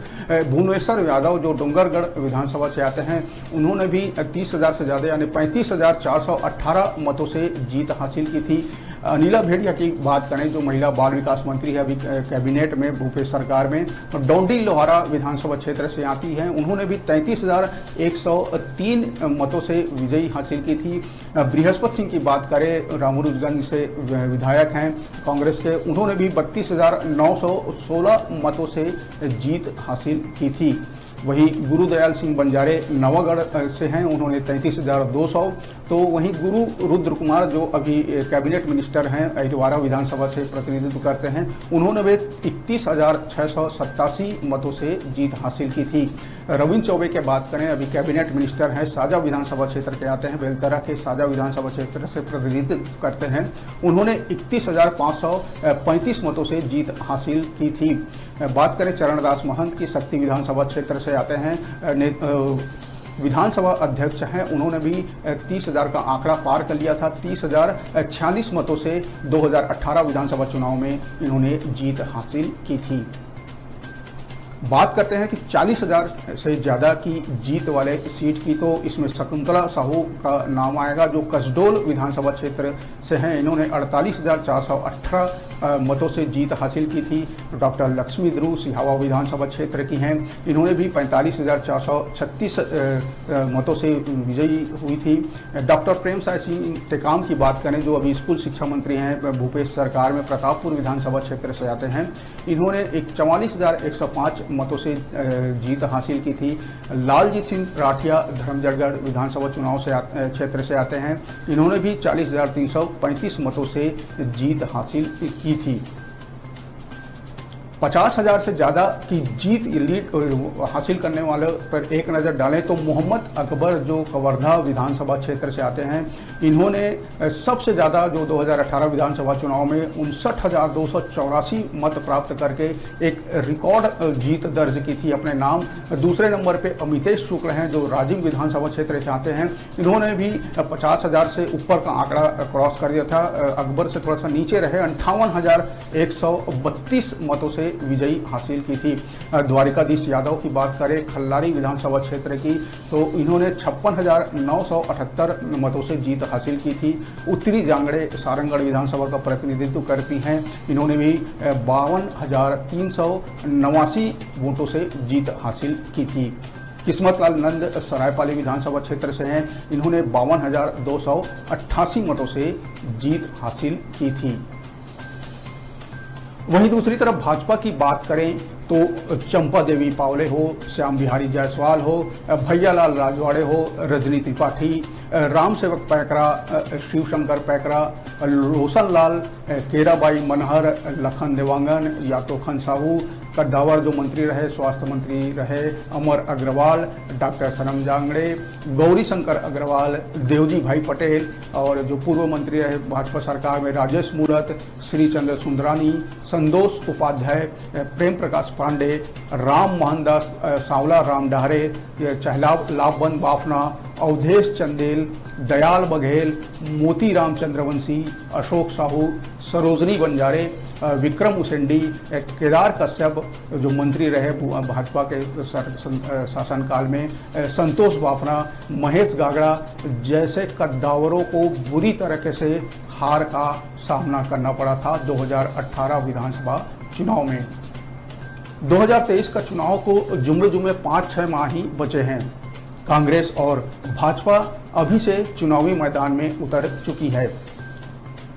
भुवनेश्वर यादव जो डोंगरगढ़ विधानसभा से आते हैं, उन्होंने भी 30,000 से ज़्यादा यानी 35,418 मतों से जीत हासिल की थी। अनिला भेड़िया की बात करें, जो महिला बाल विकास मंत्री है अभी कैबिनेट में भूपेश सरकार में, डोंडी लोहारा विधानसभा क्षेत्र से आती हैं, उन्होंने भी 33,103 मतों से विजयी हासिल की थी। बृहस्पति सिंह की बात करें, रामोरुजगंज से विधायक हैं कांग्रेस के, उन्होंने भी 32,916 मतों से जीत हासिल की थी। वहीं गुरुदयाल सिंह बंजारे नवागढ़ से हैं, उन्होंने 33,200। तो वहीं गुरु रुद्र कुमार जो अभी कैबिनेट मिनिस्टर हैं, अहिरवारा विधानसभा से प्रतिनिधित्व करते हैं, उन्होंने भी 31,687 मतों से जीत हासिल की थी। रविंद्र चौबे की बात करें, अभी कैबिनेट मिनिस्टर हैं, साजा विधानसभा क्षेत्र के आते हैं, बेलतरा के साजा विधानसभा क्षेत्र से प्रतिनिधित्व करते हैं, उन्होंने 31,535 मतों से जीत हासिल की थी। बात करें चरणदास महंत की, शक्ति विधानसभा क्षेत्र से आते हैं, विधानसभा अध्यक्ष हैं, उन्होंने भी 30,000 का आंकड़ा पार कर लिया था। 30,046 मतों से 2018 विधानसभा चुनाव में इन्होंने जीत हासिल की थी। बात करते हैं कि 40,000 से ज़्यादा की जीत वाले सीट की, तो इसमें शकुंतला साहू का नाम आएगा जो कसडोल विधानसभा क्षेत्र से हैं, इन्होंने 48,418 मतों से जीत हासिल की थी। डॉक्टर लक्ष्मी ध्रुव सिहावा विधानसभा क्षेत्र की हैं, इन्होंने भी 45,436 मतों से विजयी हुई थी। डॉक्टर प्रेम साय सिंह टेकाम की बात करें, जो अभी स्कूल शिक्षा मंत्री हैं भूपेश सरकार में, प्रतापपुर विधानसभा क्षेत्र से आते हैं, इन्होंने 44,105 मतों से जीत हासिल की थी। लालजीत सिंह राठिया धर्मजयगढ़ विधानसभा चुनाव से क्षेत्र से आते हैं, इन्होंने भी 40,335 मतों से जीत हासिल की थी। 50,000 से ज़्यादा की जीत लीड हासिल करने वाले पर एक नज़र डालें तो मोहम्मद अकबर जो कवर्धा विधानसभा क्षेत्र से आते हैं, इन्होंने सबसे ज़्यादा जो 2018 विधानसभा चुनाव में 59,284 मत प्राप्त करके एक रिकॉर्ड जीत दर्ज की थी अपने नाम। दूसरे नंबर पे अमितेश शुक्ल हैं जो राजीव विधानसभा क्षेत्र से आते हैं, इन्होंने भी 50,000 से ऊपर का आंकड़ा क्रॉस कर दिया था। अकबर से थोड़ा सा नीचे रहे, 58,132 मतों से विजयी हासिल की थी। द्वारिकाधीश यादव की बात करें खल्लारी विधानसभा क्षेत्र की, तो इन्होंने 56,978 मतों से जीत हासिल की थी। उत्तरी जांगड़े सारंगढ़ विधानसभा का प्रतिनिधित्व करती हैं, इन्होंने भी 52,389 वोटों से जीत हासिल की थी। किस्मत लाल नंद सरायपाली विधानसभा क्षेत्र से हैं, इन्होंने 52,288 मतों से जीत हासिल की थी। वहीं दूसरी तरफ भाजपा की बात करें तो चंपा देवी पावले हो, श्याम बिहारी जायसवाल हो, भैयालाल राजवाड़े हो, रजनी त्रिपाठी, राम सेवक पैकरा, शिवशंकर पैकरा, रोशन लाल, केराबाई मनहर, लखन देवांगन, यातोखन साहू, कद्दावर जो मंत्री रहे, स्वास्थ्य मंत्री रहे, अमर अग्रवाल, डॉक्टर सनम जांगड़े, गौरी शंकर अग्रवाल, देवजी भाई पटेल और जो पूर्व मंत्री रहे भाजपा सरकार में राजेश मूरत, श्रीचंद्र सुंदरानी, संतोष उपाध्याय, प्रेम प्रकाश पांडे, राम मोहनदास सांवला, राम डहरे, चहलाब लाभबंद बाफना, अवधेश चंदेल, दयाल बघेल, मोती राम चंद्रवंशी, अशोक साहू, सरोजनी बंजारे, विक्रम उसेंडी, केदार कश्यप जो मंत्री रहे भाजपा के शासनकाल में, संतोष बाफना, महेश गागड़ा जैसे कद्दावरों को बुरी तरीके से हार का सामना करना पड़ा था 2018 विधानसभा चुनाव में। 2023 का चुनाव को जुमे 5-6 माह ही बचे हैं। कांग्रेस और भाजपा अभी से चुनावी मैदान में उतर चुकी है।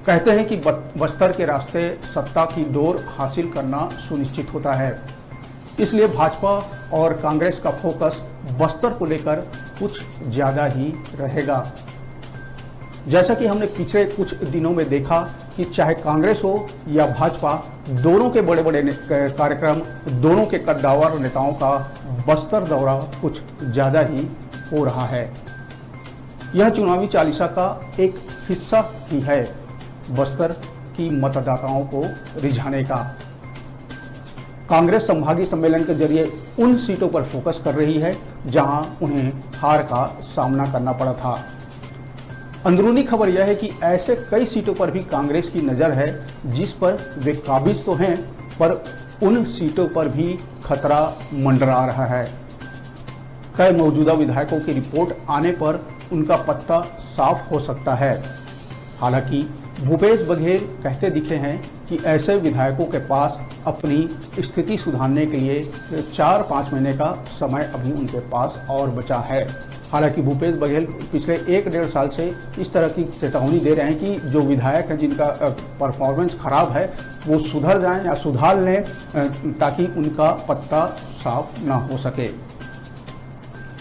कहते हैं कि बस्तर के रास्ते सत्ता की डोर हासिल करना सुनिश्चित होता है, इसलिए भाजपा और कांग्रेस का फोकस बस्तर को लेकर कुछ ज़्यादा ही रहेगा। जैसा कि हमने पिछले कुछ दिनों में देखा कि चाहे कांग्रेस हो या भाजपा, दोनों के बड़े बड़े कार्यक्रम, दोनों के कद्दावर नेताओं का बस्तर दौरा कुछ ज़्यादा ही हो रहा है। यह चुनावी चालीसा का एक हिस्सा ही है बस्तर की मतदाताओं को रिझाने का। कांग्रेस संभागीय सम्मेलन के जरिए उन सीटों पर फोकस कर रही है जहां उन्हें हार का सामना करना पड़ा था। अंदरूनी खबर यह है कि ऐसे कई सीटों पर भी कांग्रेस की नज़र है जिस पर वे काबिज तो हैं, पर उन सीटों पर भी खतरा मंडरा रहा है। कई मौजूदा विधायकों की रिपोर्ट आने पर उनका पत्ता साफ हो सकता है। हालांकि भूपेश बघेल कहते दिखे हैं कि ऐसे विधायकों के पास अपनी स्थिति सुधारने के लिए 4-5 महीने का समय अभी उनके पास और बचा है। हालांकि भूपेश बघेल पिछले 1-1.5 साल से इस तरह की चेतावनी दे रहे हैं कि जो विधायक हैं जिनका परफॉर्मेंस खराब है वो सुधर जाएं या सुधार लें ताकि उनका पत्ता साफ ना हो सके।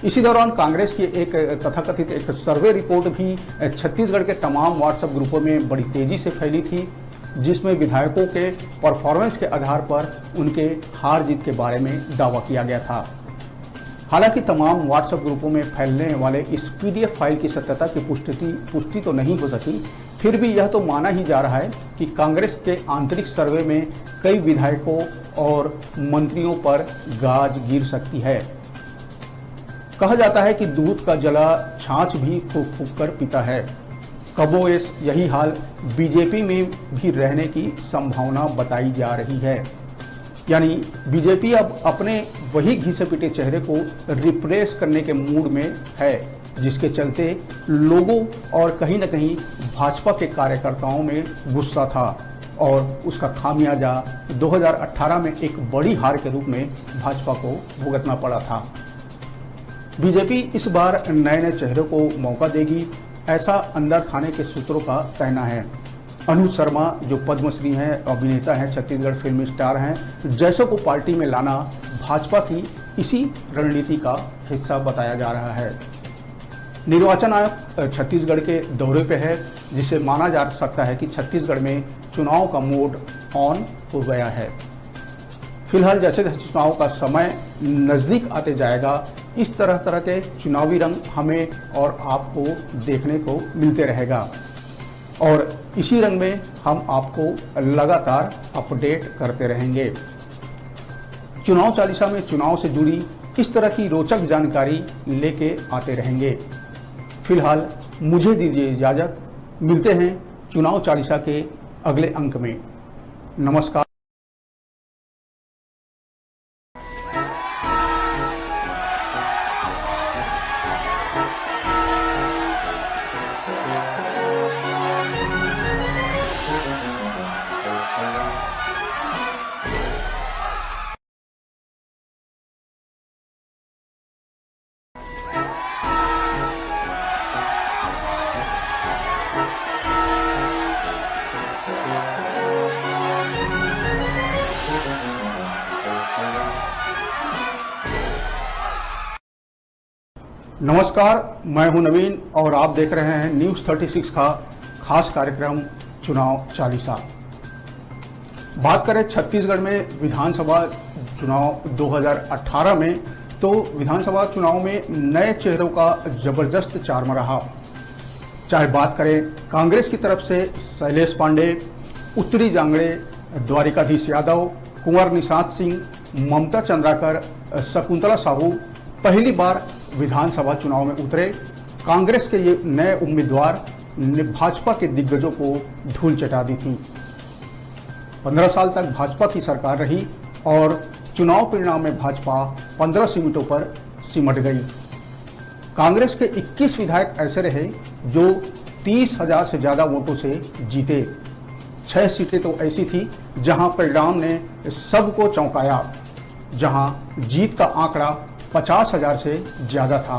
इसी दौरान कांग्रेस की एक तथाकथित एक सर्वे रिपोर्ट भी छत्तीसगढ़ के तमाम व्हाट्सएप ग्रुपों में बड़ी तेजी से फैली थी, जिसमें विधायकों के परफॉर्मेंस के आधार पर उनके हार जीत के बारे में दावा किया गया था। हालांकि तमाम व्हाट्सएप ग्रुपों में फैलने वाले इस पीडीएफ फाइल की सत्यता की पुष्टि तो नहीं हो सकी, फिर भी यह तो माना ही जा रहा है कि कांग्रेस के आंतरिक सर्वे में कई विधायकों और मंत्रियों पर गाज गिर सकती है। कहा जाता है कि दूध का जला छाछ भी फूंक फूंक कर पीता है। कमोबेश यही हाल बीजेपी में भी रहने की संभावना बताई जा रही है। यानी बीजेपी अब अपने वही घिसे पिटे चेहरे को रिप्लेस करने के मूड में है, जिसके चलते लोगों और कहीं न कहीं भाजपा के कार्यकर्ताओं में गुस्सा था और उसका खामियाजा 2018 में एक बड़ी हार के रूप में भाजपा को भुगतना पड़ा था। बीजेपी इस बार नए नए चेहरों को मौका देगी, ऐसा अंदर थाने के सूत्रों का कहना है। अनुज शर्मा जो पद्मश्री हैं, अभिनेता हैं, छत्तीसगढ़ फिल्म स्टार हैं, जैसों को पार्टी में लाना भाजपा की इसी रणनीति का हिस्सा बताया जा रहा है। निर्वाचन आयोग छत्तीसगढ़ के दौरे पे है, जिसे माना जा सकता है कि छत्तीसगढ़ में चुनाव का मोड ऑन हो गया है। फिलहाल जैसे जैसे चुनाव का समय नज़दीक आते जाएगा, इस तरह के चुनावी रंग हमें और आपको देखने को मिलते रहेगा और इसी रंग में हम आपको लगातार अपडेट करते रहेंगे। चुनाव चालीसा में चुनाव से जुड़ी इस तरह की रोचक जानकारी लेके आते रहेंगे। फिलहाल मुझे दीजिए इजाज़त, मिलते हैं चुनाव चालीसा के अगले अंक में। नमस्कार। नमस्कार, मैं हूं नवीन और आप देख रहे हैं न्यूज़ 36 का खास कार्यक्रम चुनाव चालीसा। बात करें छत्तीसगढ़ में विधानसभा चुनाव 2018 में, तो विधानसभा चुनाव में नए चेहरों का जबरदस्त चार्म रहा। चाहे बात करें कांग्रेस की तरफ से शैलेश पांडे, उत्तरी जांगड़े द्वारिकाधीश यादव, कुंवर निषाद सिंह, ममता चंद्राकर, शकुंतला साहू पहली बार विधानसभा चुनाव में उतरे। कांग्रेस के ये नए उम्मीदवार ने भाजपा के दिग्गजों को धूल चटा दी थी। 15 साल तक भाजपा की सरकार रही और चुनाव परिणाम में भाजपा 15 सीटों पर सिमट गई। कांग्रेस के 21 विधायक ऐसे रहे जो 30,000 से ज़्यादा वोटों से जीते। 6 सीटें तो ऐसी थी जहां परिणाम ने सबको चौंकाया, जहां जीत का आंकड़ा 50,000 से ज़्यादा था।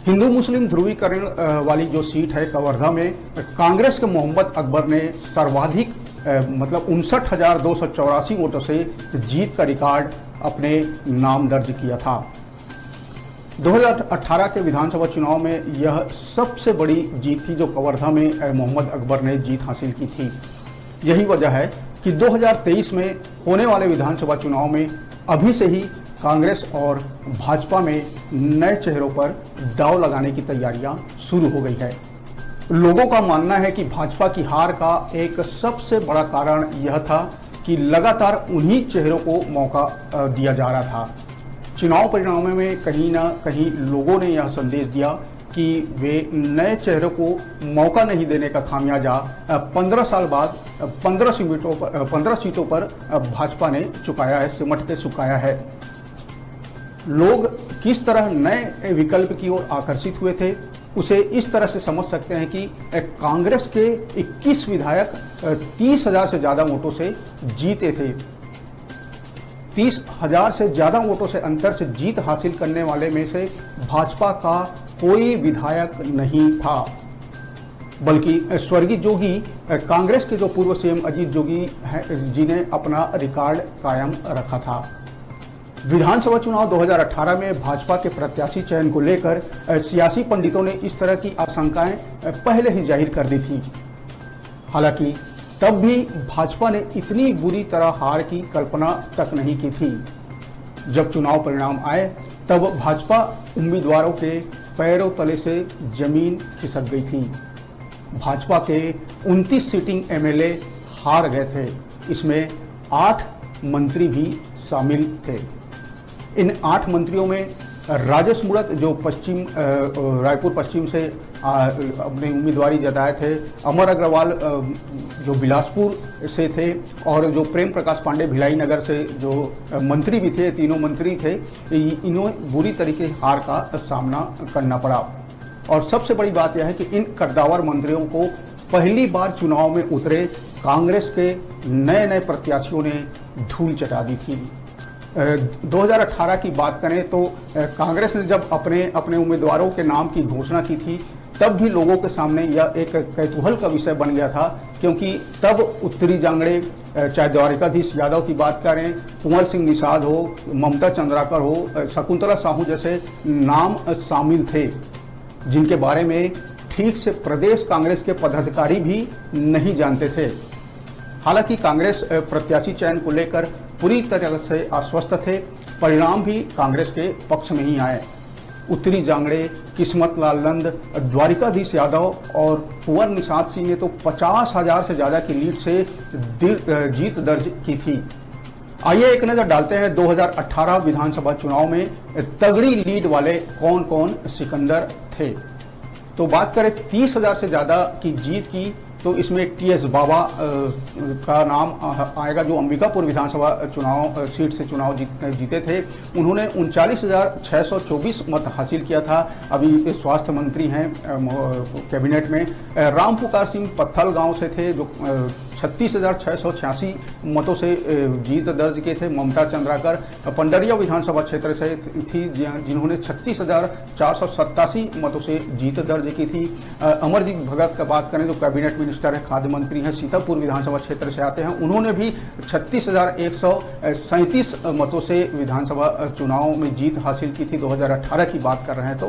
हिंदू मुस्लिम ध्रुवीकरण वाली जो सीट है कवर्धा में, कांग्रेस के मोहम्मद अकबर ने सर्वाधिक मतलब 59,284 वोटों से जीत का रिकॉर्ड अपने नाम दर्ज किया था। 2018 के विधानसभा चुनाव में यह सबसे बड़ी जीत थी जो कवर्धा में मोहम्मद अकबर ने जीत हासिल की थी। यही वजह है कि 2023 में होने वाले विधानसभा चुनाव में अभी से ही कांग्रेस और भाजपा में नए चेहरों पर दांव लगाने की तैयारियां शुरू हो गई है। लोगों का मानना है कि भाजपा की हार का एक सबसे बड़ा कारण यह था कि लगातार उन्हीं चेहरों को मौका दिया जा रहा था। चुनाव परिणामों में कहीं ना कहीं लोगों ने यह संदेश दिया कि वे नए चेहरों को मौका नहीं देने का खामियाजा 15 साल बाद 15 सीटों पर भाजपा ने चुकाया है, सिमट के चुकाया है। लोग किस तरह नए विकल्प की ओर आकर्षित हुए थे, उसे इस तरह से समझ सकते हैं कि कांग्रेस के 21 विधायक 30,000 से ज़्यादा वोटों से जीते थे। 30,000 से ज़्यादा वोटों से अंतर से जीत हासिल करने वाले में से भाजपा का कोई विधायक नहीं था, बल्कि स्वर्गीय जोगी कांग्रेस के जो पूर्व सीएम अजीत जोगी जी ने अपना रिकॉर्ड कायम रखा था। विधानसभा चुनाव 2018 में भाजपा के प्रत्याशी चयन को लेकर सियासी पंडितों ने इस तरह की आशंकाएं पहले ही जाहिर कर दी थी। हालांकि तब भी भाजपा ने इतनी बुरी तरह हार की कल्पना तक नहीं की थी। जब चुनाव परिणाम आए तब भाजपा उम्मीदवारों के पैरों तले से जमीन खिसक गई थी। भाजपा के 29 सिटिंग एमएलए हार गए थे। इसमें 8 मंत्री भी शामिल थे। इन 8 मंत्रियों में राजेश मूणत जो रायपुर पश्चिम से अपनी उम्मीदवारी जताए थे, अमर अग्रवाल जो बिलासपुर से थे, और जो प्रेम प्रकाश पांडे भिलाई नगर से जो मंत्री भी थे, तीनों मंत्री थे, इन्हें बुरी तरीके से हार का सामना करना पड़ा। और सबसे बड़ी बात यह है कि इन कद्दावर मंत्रियों को पहली बार चुनाव में उतरे कांग्रेस के नए नए प्रत्याशियों ने धूल चटा दी थी। 2018 की बात करें तो कांग्रेस ने जब अपने उम्मीदवारों के नाम की घोषणा की थी, तब भी लोगों के सामने यह एक कौतूहल का विषय बन गया था, क्योंकि तब उत्तरी जांगड़े, चाहे द्वारिकाधीश यादव की बात करें, कुंवर सिंह निषाद हो, ममता चंद्राकर हो, शकुंतला साहू जैसे नाम शामिल थे, जिनके बारे में ठीक से प्रदेश कांग्रेस के पदाधिकारी भी नहीं जानते थे। हालांकि कांग्रेस प्रत्याशी चयन को लेकर पूरी तरह से आश्वस्त थे। परिणाम भी कांग्रेस के पक्ष में ही आए। उत्तरी जांगड़े, किस्मत लाल नंद, द्वारिकाधीश यादव और कुंवर निषाद सिंह ने तो 50,000 से ज्यादा की लीड से जीत दर्ज की थी। आइए एक नजर डालते हैं 2018 विधानसभा चुनाव में तगड़ी लीड वाले कौन कौन सिकंदर थे। तो बात करें 30,000 से ज्यादा की जीत की, तो इसमें टीएस बाबा का नाम आएगा, जो अंबिकापुर विधानसभा चुनाव सीट से चुनाव जीते थे। उन्होंने 39,624 मत हासिल किया था। अभी स्वास्थ्य मंत्री हैं कैबिनेट में। रामपुकार सिंह पत्थल गांव से थे, जो 36,686 मतों से जीत दर्ज किए थे। ममता चंद्राकर पंडरिया विधानसभा क्षेत्र से थी, जिन्होंने 36,487 मतों से जीत दर्ज की थी। अमरजीत भगत का बात करें, जो कैबिनेट मिनिस्टर है, खाद्य मंत्री हैं, सीतापुर विधानसभा क्षेत्र से आते हैं, उन्होंने भी 36,137 मतों से विधानसभा चुनाव में जीत हासिल की थी। 2018 की बात कर रहे हैं तो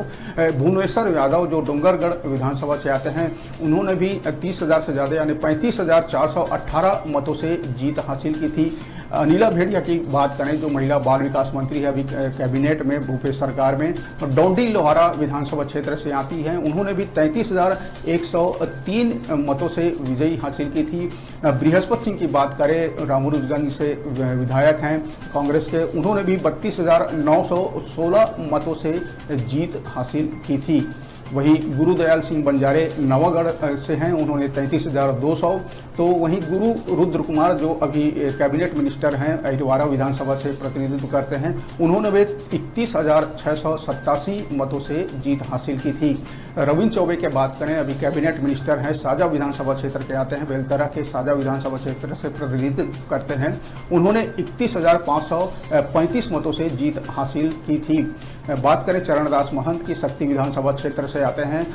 भुवनेश्वर यादव जो डोंगरगढ़ विधानसभा से आते हैं, उन्होंने भी 30,000 से ज़्यादा यानी 35,418 मतों से जीत हासिल की थी। अनिला भेड़िया की बात करें, जो महिला बाल विकास मंत्री है अभी कैबिनेट में भूपेश सरकार में, और डोंडी लोहारा विधानसभा क्षेत्र से आती हैं, उन्होंने भी 33,103 मतों से विजयी हासिल की थी। बृहस्पति सिंह की बात करें, रामूरुजगंज से विधायक हैं कांग्रेस के, उन्होंने भी 32,916 मतों से जीत हासिल की थी। वहीं गुरुदयाल सिंह बंजारे नवागढ़ से हैं, उन्होंने 33,200। तो वहीं गुरु रुद्र कुमार जो अभी कैबिनेट मिनिस्टर हैं, अहिरवारा विधानसभा से प्रतिनिधित्व करते हैं, उन्होंने भी 31,687 मतों से जीत हासिल की थी। रविंद्र चौबे की बात करें, अभी कैबिनेट मिनिस्टर हैं, साजा विधानसभा क्षेत्र के आते हैं, बेलतरा के साजा विधानसभा क्षेत्र से प्रतिनिधित्व करते हैं, उन्होंने 31,535 मतों से जीत हासिल की थी। बात करें चरणदास महंत की, शक्ति विधानसभा क्षेत्र से आते हैं,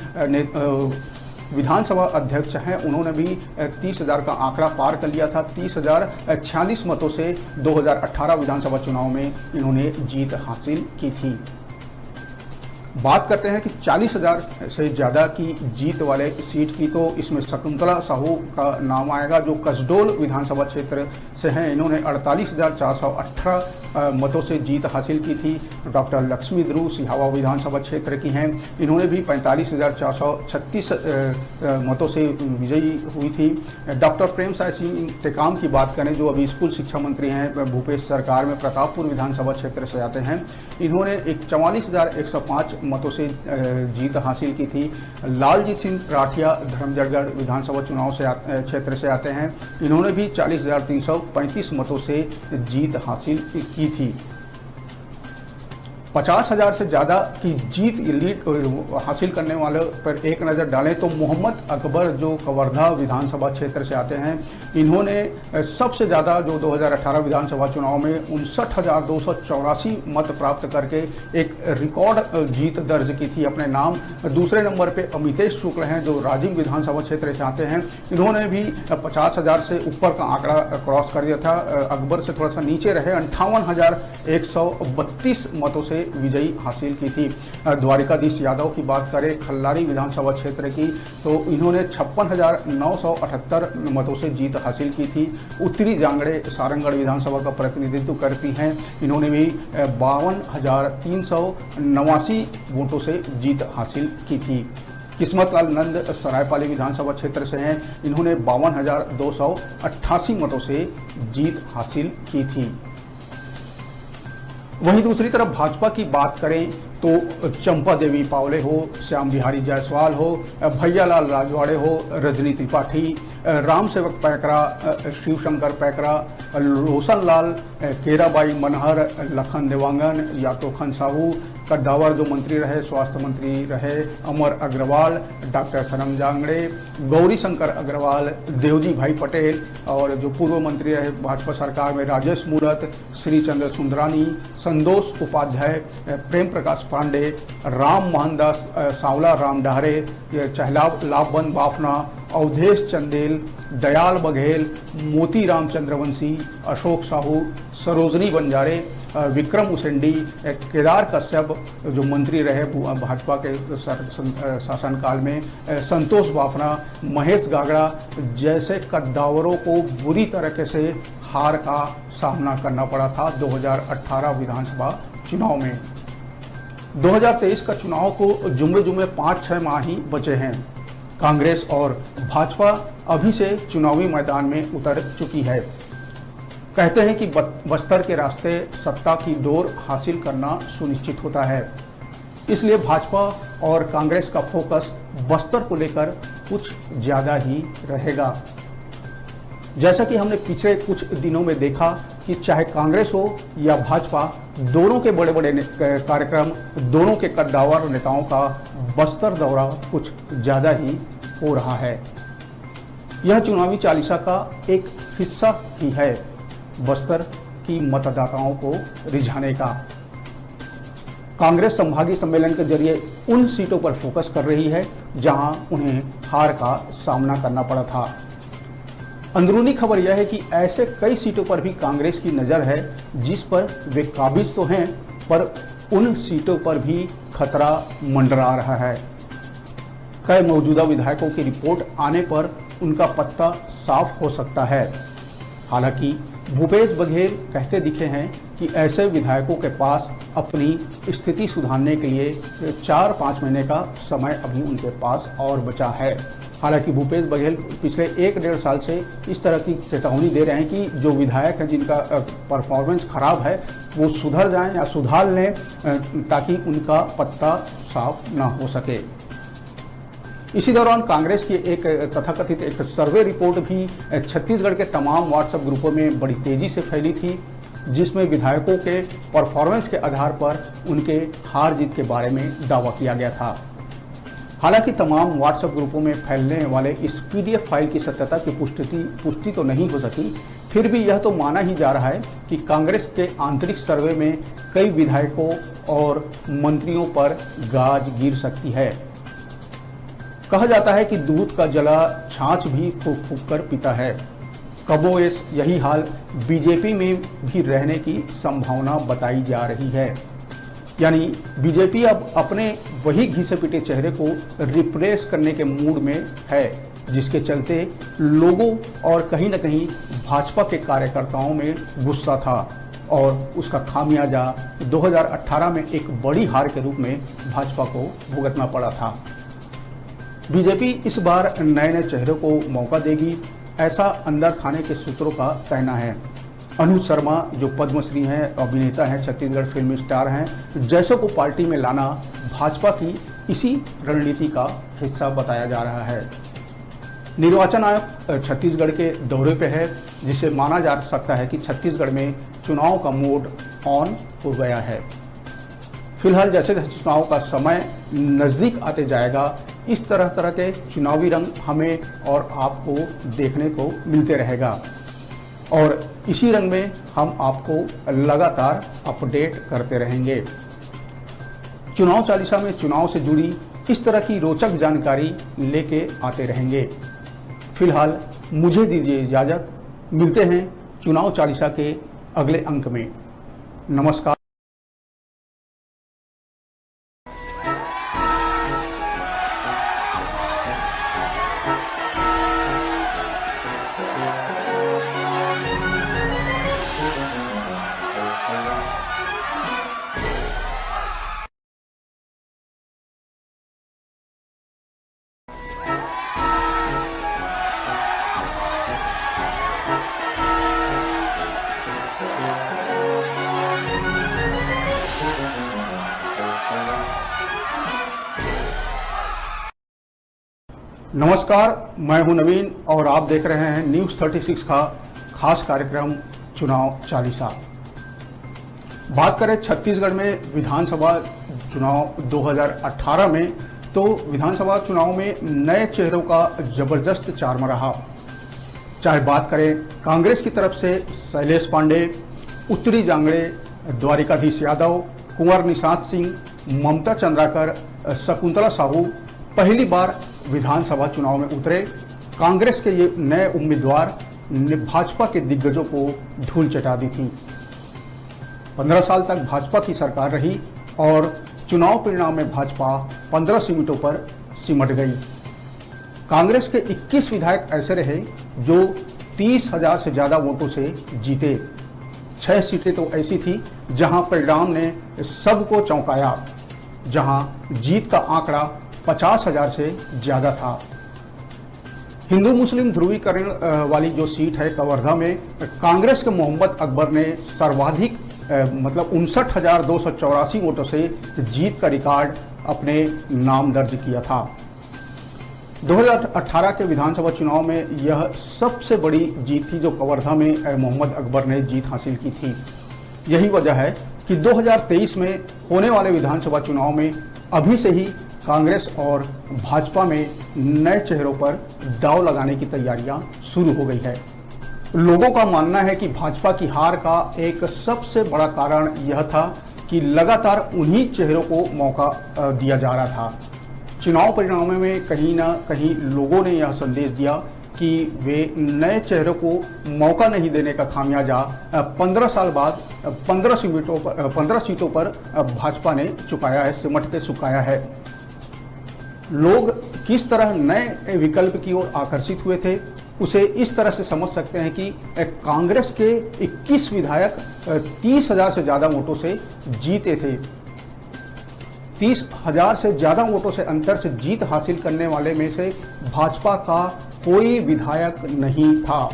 विधानसभा अध्यक्ष हैं, उन्होंने भी 30,000 का आंकड़ा पार कर लिया था। 30,046 मतों से 2018 विधानसभा चुनाव में इन्होंने जीत हासिल की थी। बात करते हैं कि 40,000 से ज़्यादा की जीत वाले सीट की, तो इसमें शकुंतला साहू का नाम आएगा, जो कसडोल विधानसभा क्षेत्र से हैं। इन्होंने 48,418 मतों से जीत हासिल की थी। डॉक्टर लक्ष्मी ध्रुव सिहावा विधानसभा क्षेत्र की हैं, इन्होंने भी 45,436 मतों से विजयी हुई थी। डॉक्टर प्रेम साय सिंह टेकाम की बात करें, जो अभी स्कूल शिक्षा मंत्री हैं भूपेश सरकार में, प्रतापपुर विधानसभा क्षेत्र से आते हैं, इन्होंने 44,105 मतों से जीत हासिल की थी। लालजीत सिंह राठिया धर्मजयगढ़ विधानसभा चुनाव से क्षेत्र से आते हैं, इन्होंने भी 40,335 मतों से जीत हासिल की थी। 50,000 से ज़्यादा की जीत लीड हासिल करने वाले पर एक नज़र डालें तो मोहम्मद अकबर जो कवर्धा विधानसभा क्षेत्र से आते हैं, इन्होंने सबसे ज़्यादा जो 2018 विधानसभा चुनाव में 59,284 मत प्राप्त करके एक रिकॉर्ड जीत दर्ज की थी अपने नाम। दूसरे नंबर पे अमितेश शुक्ल हैं जो राजीव विधानसभा क्षेत्र से आते हैं, इन्होंने भी 50,000 से ऊपर का आंकड़ा क्रॉस कर दिया था। अकबर से थोड़ा सा नीचे रहे, 58,132 मतों से विजयी हासिल की थी। द्वारिकाधीश यादव की बात करें खल्लारी विधानसभा क्षेत्र की, तो इन्होंने 56,978 मतों से जीत हासिल की थी। उत्तरी जांगड़े सारंगढ़ विधानसभा का प्रतिनिधित्व करती हैं, इन्होंने भी 52,389 वोटों से जीत हासिल की थी। किस्मत लाल नंद सरायपाली विधानसभा क्षेत्र से हैं, इन्होंने 52,288 मतों से जीत हासिल की थी। वहीं दूसरी तरफ भाजपा की बात करें तो चंपा देवी पावले हो, श्याम बिहारी जायसवाल हो, भैयालाल राजवाड़े हो, रजनी त्रिपाठी, राम सेवक पैकरा, शिवशंकर पैकरा, रोशन लाल, केराबाई मनहर, लखन देवांगन, यातोखन साहू, कद्दावर जो मंत्री रहे, स्वास्थ्य मंत्री रहे, अमर अग्रवाल, डॉक्टर सनम जांगड़े, गौरी शंकर अग्रवाल, देवजी भाई पटेल और जो पूर्व मंत्री रहे भाजपा सरकार में राजेश मूरत, श्रीचंद्र सुंदरानी, संतोष उपाध्याय, प्रेम प्रकाश पांडे, राम मोहनदास सांवला, राम डहरे, चहलाब लाभबंद बाफना, अवधेश चंदेल, दयाल बघेल, मोती राम चंद्रवंशी, अशोक साहू, सरोजनी बंजारे, विक्रम उसेंडी, केदार कश्यप जो मंत्री रहे भाजपा के शासनकाल में, संतोष बाफना, महेश गागड़ा जैसे कद्दावरों को बुरी तरीके से हार का सामना करना पड़ा था 2018 विधानसभा चुनाव में। 2023 का चुनाव को जुम्मे 5-6 माह ही बचे हैं। कांग्रेस और भाजपा अभी से चुनावी मैदान में उतर चुकी है। कहते हैं कि बस्तर के रास्ते सत्ता की डोर हासिल करना सुनिश्चित होता है, इसलिए भाजपा और कांग्रेस का फोकस बस्तर को लेकर कुछ ज़्यादा ही रहेगा। जैसा कि हमने पिछले कुछ दिनों में देखा कि चाहे कांग्रेस हो या भाजपा, दोनों के बड़े बड़े कार्यक्रम, दोनों के कद्दावर नेताओं का बस्तर दौरा कुछ ज़्यादा ही हो रहा है। यह चुनावी चालीसा का एक हिस्सा ही है बस्तर की मतदाताओं को रिझाने का। कांग्रेस संभागीय सम्मेलन के जरिए उन सीटों पर फोकस कर रही है जहां उन्हें हार का सामना करना पड़ा था। अंदरूनी खबर यह है कि ऐसे कई सीटों पर भी कांग्रेस की नज़र है जिस पर वे काबिज तो हैं, पर उन सीटों पर भी खतरा मंडरा रहा है। कई मौजूदा विधायकों की रिपोर्ट आने पर उनका पत्ता साफ हो सकता है। हालांकि भूपेश बघेल कहते दिखे हैं कि ऐसे विधायकों के पास अपनी स्थिति सुधारने के लिए 4-5 महीने का समय अभी उनके पास और बचा है। हालांकि भूपेश बघेल पिछले 1-1.5 साल से इस तरह की चेतावनी दे रहे हैं कि जो विधायक हैं जिनका परफॉर्मेंस खराब है वो सुधर जाएं या सुधार लें ताकि उनका पत्ता साफ ना हो सके। इसी दौरान कांग्रेस की एक तथाकथित एक सर्वे रिपोर्ट भी छत्तीसगढ़ के तमाम व्हाट्सएप ग्रुपों में बड़ी तेजी से फैली थी, जिसमें विधायकों के परफॉर्मेंस के आधार पर उनके हार जीत के बारे में दावा किया गया था। हालांकि तमाम व्हाट्सएप ग्रुपों में फैलने वाले इस पीडीएफ फाइल की सत्यता की पुष्टि तो नहीं हो सकी, फिर भी यह तो माना ही जा रहा है कि कांग्रेस के आंतरिक सर्वे में कई विधायकों और मंत्रियों पर गाज गिर सकती है। कहा जाता है कि दूध का जला छाछ भी फूंक फूंक कर पीता है। कबोएस यही हाल बीजेपी में भी रहने की संभावना बताई जा रही है। यानी बीजेपी अब अपने वही घिसे पिटे चेहरे को रिप्लेस करने के मूड में है, जिसके चलते लोगों और कहीं न कहीं भाजपा के कार्यकर्ताओं में गुस्सा था और उसका खामियाजा 2018 में एक बड़ी हार के रूप में भाजपा को भुगतना पड़ा था। बीजेपी इस बार नए नए चेहरों को मौका देगी, ऐसा अंदर खाने के सूत्रों का कहना है। अनुज शर्मा जो पद्मश्री हैं, अभिनेता हैं, छत्तीसगढ़ फिल्म स्टार हैं, जैसों को पार्टी में लाना भाजपा की इसी रणनीति का हिस्सा बताया जा रहा है। निर्वाचन आयोग छत्तीसगढ़ के दौरे पे है, जिसे माना जा सकता है कि छत्तीसगढ़ में चुनाव का मोड ऑन हो गया है। फिलहाल जैसे जैसे चुनाव का समय नजदीक आते जाएगा, इस तरह तरह के चुनावी रंग हमें और आपको देखने को मिलते रहेगा और इसी रंग में हम आपको लगातार अपडेट करते रहेंगे। चुनाव चालीसा में चुनाव से जुड़ी इस तरह की रोचक जानकारी लेके आते रहेंगे। फिलहाल मुझे दीजिए इजाजत, मिलते हैं चुनाव चालीसा के अगले अंक में। नमस्कार। नमस्कार, मैं हूं नवीन और आप देख रहे हैं न्यूज़ 36 का खास कार्यक्रम चुनाव चालीसा। बात करें छत्तीसगढ़ में विधानसभा चुनाव 2018 में, तो विधानसभा चुनाव में नए चेहरों का जबरदस्त चार्म रहा। चाहे बात करें कांग्रेस की तरफ से शैलेश पांडे, उत्तरी जांगड़े द्वारिकाधीश यादव, कुंवर निषाद सिंह, ममता चंद्राकर, शकुंतला साहू पहली बार विधानसभा चुनाव में उतरे। कांग्रेस के ये नए उम्मीदवार ने भाजपा के दिग्गजों को धूल चटा दी थी। 15 साल तक भाजपा की सरकार रही और चुनाव परिणाम में भाजपा 15 सीटों पर सिमट गई। कांग्रेस के 21 विधायक ऐसे रहे जो 30,000 से ज्यादा वोटों से जीते। 6 सीटें तो ऐसी थी जहां परिणाम ने सबको चौंकाया, जहां जीत का आंकड़ा 50,000 से ज्यादा था। हिंदू मुस्लिम ध्रुवीकरण वाली जो सीट है कवर्धा में, कांग्रेस के मोहम्मद अकबर ने सर्वाधिक मतलब 59,284 वोटों से जीत का रिकॉर्ड अपने नाम दर्ज किया था। 2018 के विधानसभा चुनाव में यह सबसे बड़ी जीत थी जो कवर्धा में मोहम्मद अकबर ने जीत हासिल की थी। यही वजह है कि 2023 में होने वाले विधानसभा चुनाव में अभी से ही कांग्रेस और भाजपा में नए चेहरों पर दांव लगाने की तैयारियां शुरू हो गई है। लोगों का मानना है कि भाजपा की हार का एक सबसे बड़ा कारण यह था कि लगातार उन्हीं चेहरों को मौका दिया जा रहा था। चुनाव परिणामों में कहीं ना कहीं लोगों ने यह संदेश दिया कि वे नए चेहरों को मौका नहीं देने का खामियाजा 15 साल बाद 15 सीटों पर भाजपा ने चुकाया है, सिमट के चुकाया है। लोग किस तरह नए विकल्प की ओर आकर्षित हुए थे उसे इस तरह से समझ सकते हैं कि कांग्रेस के 21 विधायक 30,000 से ज्यादा वोटों से जीते थे। 30,000 से ज्यादा वोटों से अंतर से जीत हासिल करने वाले में से भाजपा का कोई विधायक नहीं था,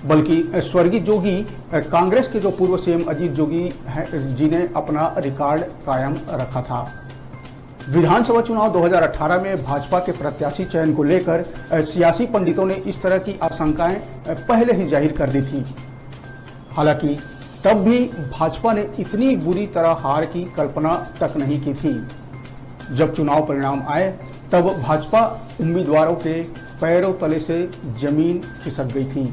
बल्कि स्वर्गीय जोगी कांग्रेस के जो पूर्व सीएम अजीत जोगी जी ने अपना रिकॉर्ड कायम रखा था। विधानसभा चुनाव 2018 में भाजपा के प्रत्याशी चयन को लेकर सियासी पंडितों ने इस तरह की आशंकाएं पहले ही जाहिर कर दी थी। हालांकि तब भी भाजपा ने इतनी बुरी तरह हार की कल्पना तक नहीं की थी। जब चुनाव परिणाम आए तब भाजपा उम्मीदवारों के पैरों तले से जमीन खिसक गई थी।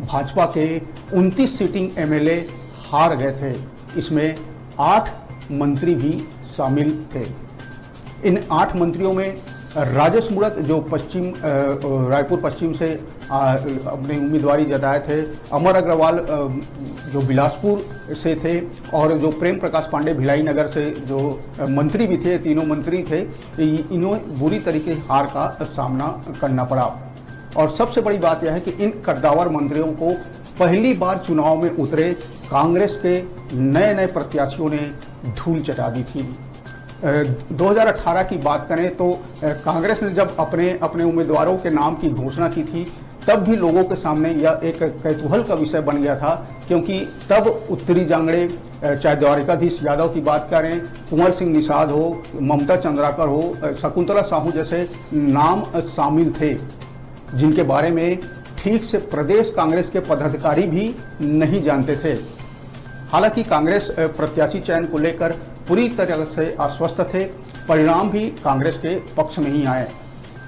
भाजपा के 29 सिटिंग एमएलए हार गए थे, इसमें 8 मंत्री भी शामिल थे। इन 8 मंत्रियों में राजेश मूणत जो रायपुर पश्चिम से अपनी उम्मीदवारी जताए थे, अमर अग्रवाल जो बिलासपुर से थे और जो प्रेम प्रकाश पांडे भिलाई नगर से जो मंत्री भी थे, तीनों मंत्री थे, इन्हें बुरी तरीके हार का सामना करना पड़ा। और सबसे बड़ी बात यह है कि इन कद्दावर मंत्रियों को पहली बार चुनाव में उतरे कांग्रेस के नए नए प्रत्याशियों ने धूल चटा दी थी। 2018 की बात करें तो कांग्रेस ने जब अपने उम्मीदवारों के नाम की घोषणा की थी तब भी लोगों के सामने यह एक कौतूहल का विषय बन गया था, क्योंकि तब उत्तरी जांगड़े चाहे द्वारिकाधीश यादव की बात करें, कुंवर सिंह निषाद हो, ममता चंद्राकर हो, शकुंतला साहू जैसे नाम शामिल थे, जिनके बारे में ठीक से प्रदेश कांग्रेस के पदाधिकारी भी नहीं जानते थे। हालांकि कांग्रेस प्रत्याशी चयन को लेकर पूरी तरह से आश्वस्त थे। परिणाम भी कांग्रेस के पक्ष में ही आए।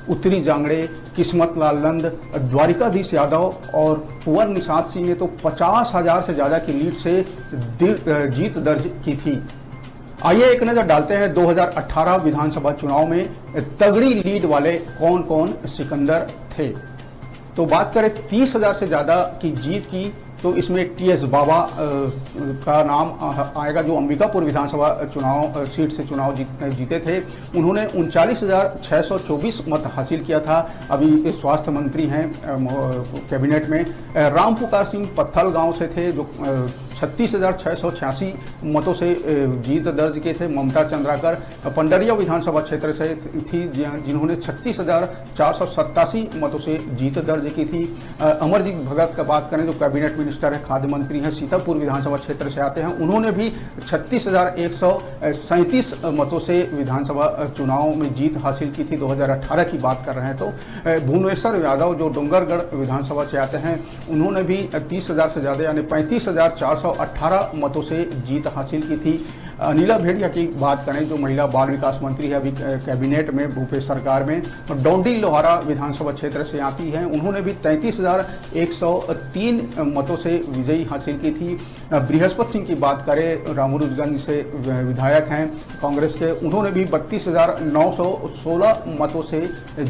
उत्तरी जांगड़े, किस्मत लाल नंद, द्वारिकाधीश यादव और कुंवर निषाद सिंह ने तो 50,000 से ज्यादा की लीड से जीत दर्ज की थी। आइए एक नजर डालते हैं 2018 विधानसभा चुनाव में तगड़ी लीड वाले कौन कौन सिकंदर थे। तो बात करें 30,000 से ज्यादा की जीत की, तो इसमें टीएस बाबा का नाम आएगा, जो अंबिकापुर विधानसभा चुनाव सीट से चुनाव जीते थे। उन्होंने 39,624 मत हासिल किया था। अभी स्वास्थ्य मंत्री हैं कैबिनेट में। रामपुकार सिंह पत्थल गांव से थे, जो 36,686 मतों से जीत दर्ज किए थे। ममता चंद्राकर पंडरिया विधानसभा क्षेत्र से थी, जिन्होंने 36,487 मतों से जीत दर्ज की थी। अमरजीत भगत का बात करें, जो कैबिनेट मिनिस्टर है, खाद्य मंत्री हैं, सीतापुर विधानसभा क्षेत्र से आते हैं। उन्होंने भी 36,137 मतों से विधानसभा चुनाव में जीत हासिल की थी। 2018 की बात कर रहे हैं। तो भुवनेश्वर यादव, जो डोंगरगढ़ विधानसभा से आते हैं, उन्होंने भी 30,000 से ज्यादा यानी 35,418 मतों से जीत हासिल की थी। अनिला भेड़िया की बात करें, जो महिला बाल विकास मंत्री है अभी कैबिनेट में भूपेश सरकार में, डोंडी लोहारा विधानसभा क्षेत्र से आती हैं। उन्होंने भी 33,103 मतों से विजयी हासिल की थी। बृहस्पति सिंह की बात करें, रामूरुजगंज से विधायक हैं कांग्रेस के, उन्होंने भी 32,916 मतों से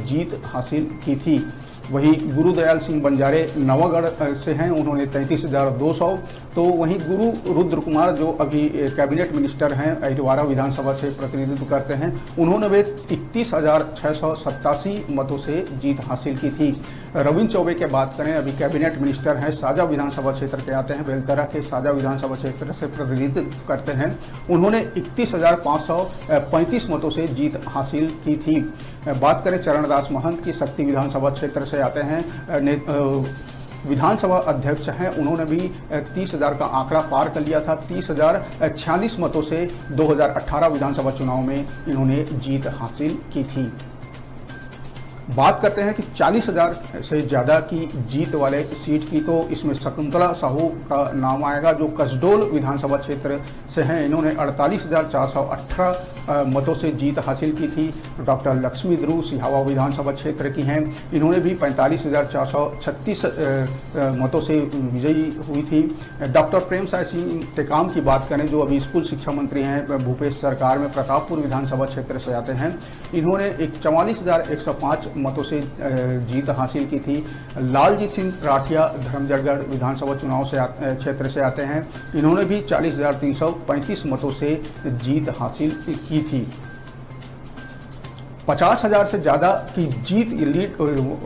जीत हासिल की थी। वहीं गुरुदयाल सिंह बंजारे नवागढ़ से हैं, उन्होंने 33,200। तो वहीं गुरु रुद्र कुमार, जो अभी कैबिनेट मिनिस्टर हैं, अहिरवारा विधानसभा से प्रतिनिधित्व करते हैं, उन्होंने भी 31,687 मतों से जीत हासिल की थी। रविंद्र चौबे के बात करें, अभी कैबिनेट मिनिस्टर हैं, साजा विधानसभा क्षेत्र के आते हैं, बेलतरा के साजा विधानसभा क्षेत्र से प्रतिनिधित्व करते हैं। उन्होंने 31,535 मतों से जीत हासिल की थी। बात करें चरणदास महंत की, शक्ति विधानसभा क्षेत्र से आते हैं, विधानसभा अध्यक्ष हैं, उन्होंने भी 30,000 का आंकड़ा पार कर लिया था। 30,046 मतों से 2018 विधानसभा चुनाव में इन्होंने जीत हासिल की थी। बात करते हैं कि 40,000 से ज़्यादा की जीत वाले सीट की, तो इसमें शकुंतला साहू का नाम आएगा, जो कसडोल विधानसभा क्षेत्र से हैं। इन्होंने 48,418 मतों से जीत हासिल की थी। डॉक्टर लक्ष्मी ध्रुव सिहावा विधानसभा क्षेत्र की हैं, इन्होंने भी 45,436 मतों से विजयी हुई थी। डॉक्टर प्रेम साय सिंह टेकाम की बात करें, जो अभी स्कूल शिक्षा मंत्री हैं भूपेश सरकार में, प्रतापपुर विधानसभा क्षेत्र से आते हैं, इन्होंने 44,105 मतों से जीत हासिल की थी। लालजीत सिंह राठिया धर्मजयगढ़ विधानसभा चुनाव से क्षेत्र से आते हैं, इन्होंने भी 40,335 मतों से जीत हासिल की थी। 50,000 से ज़्यादा की जीत लीड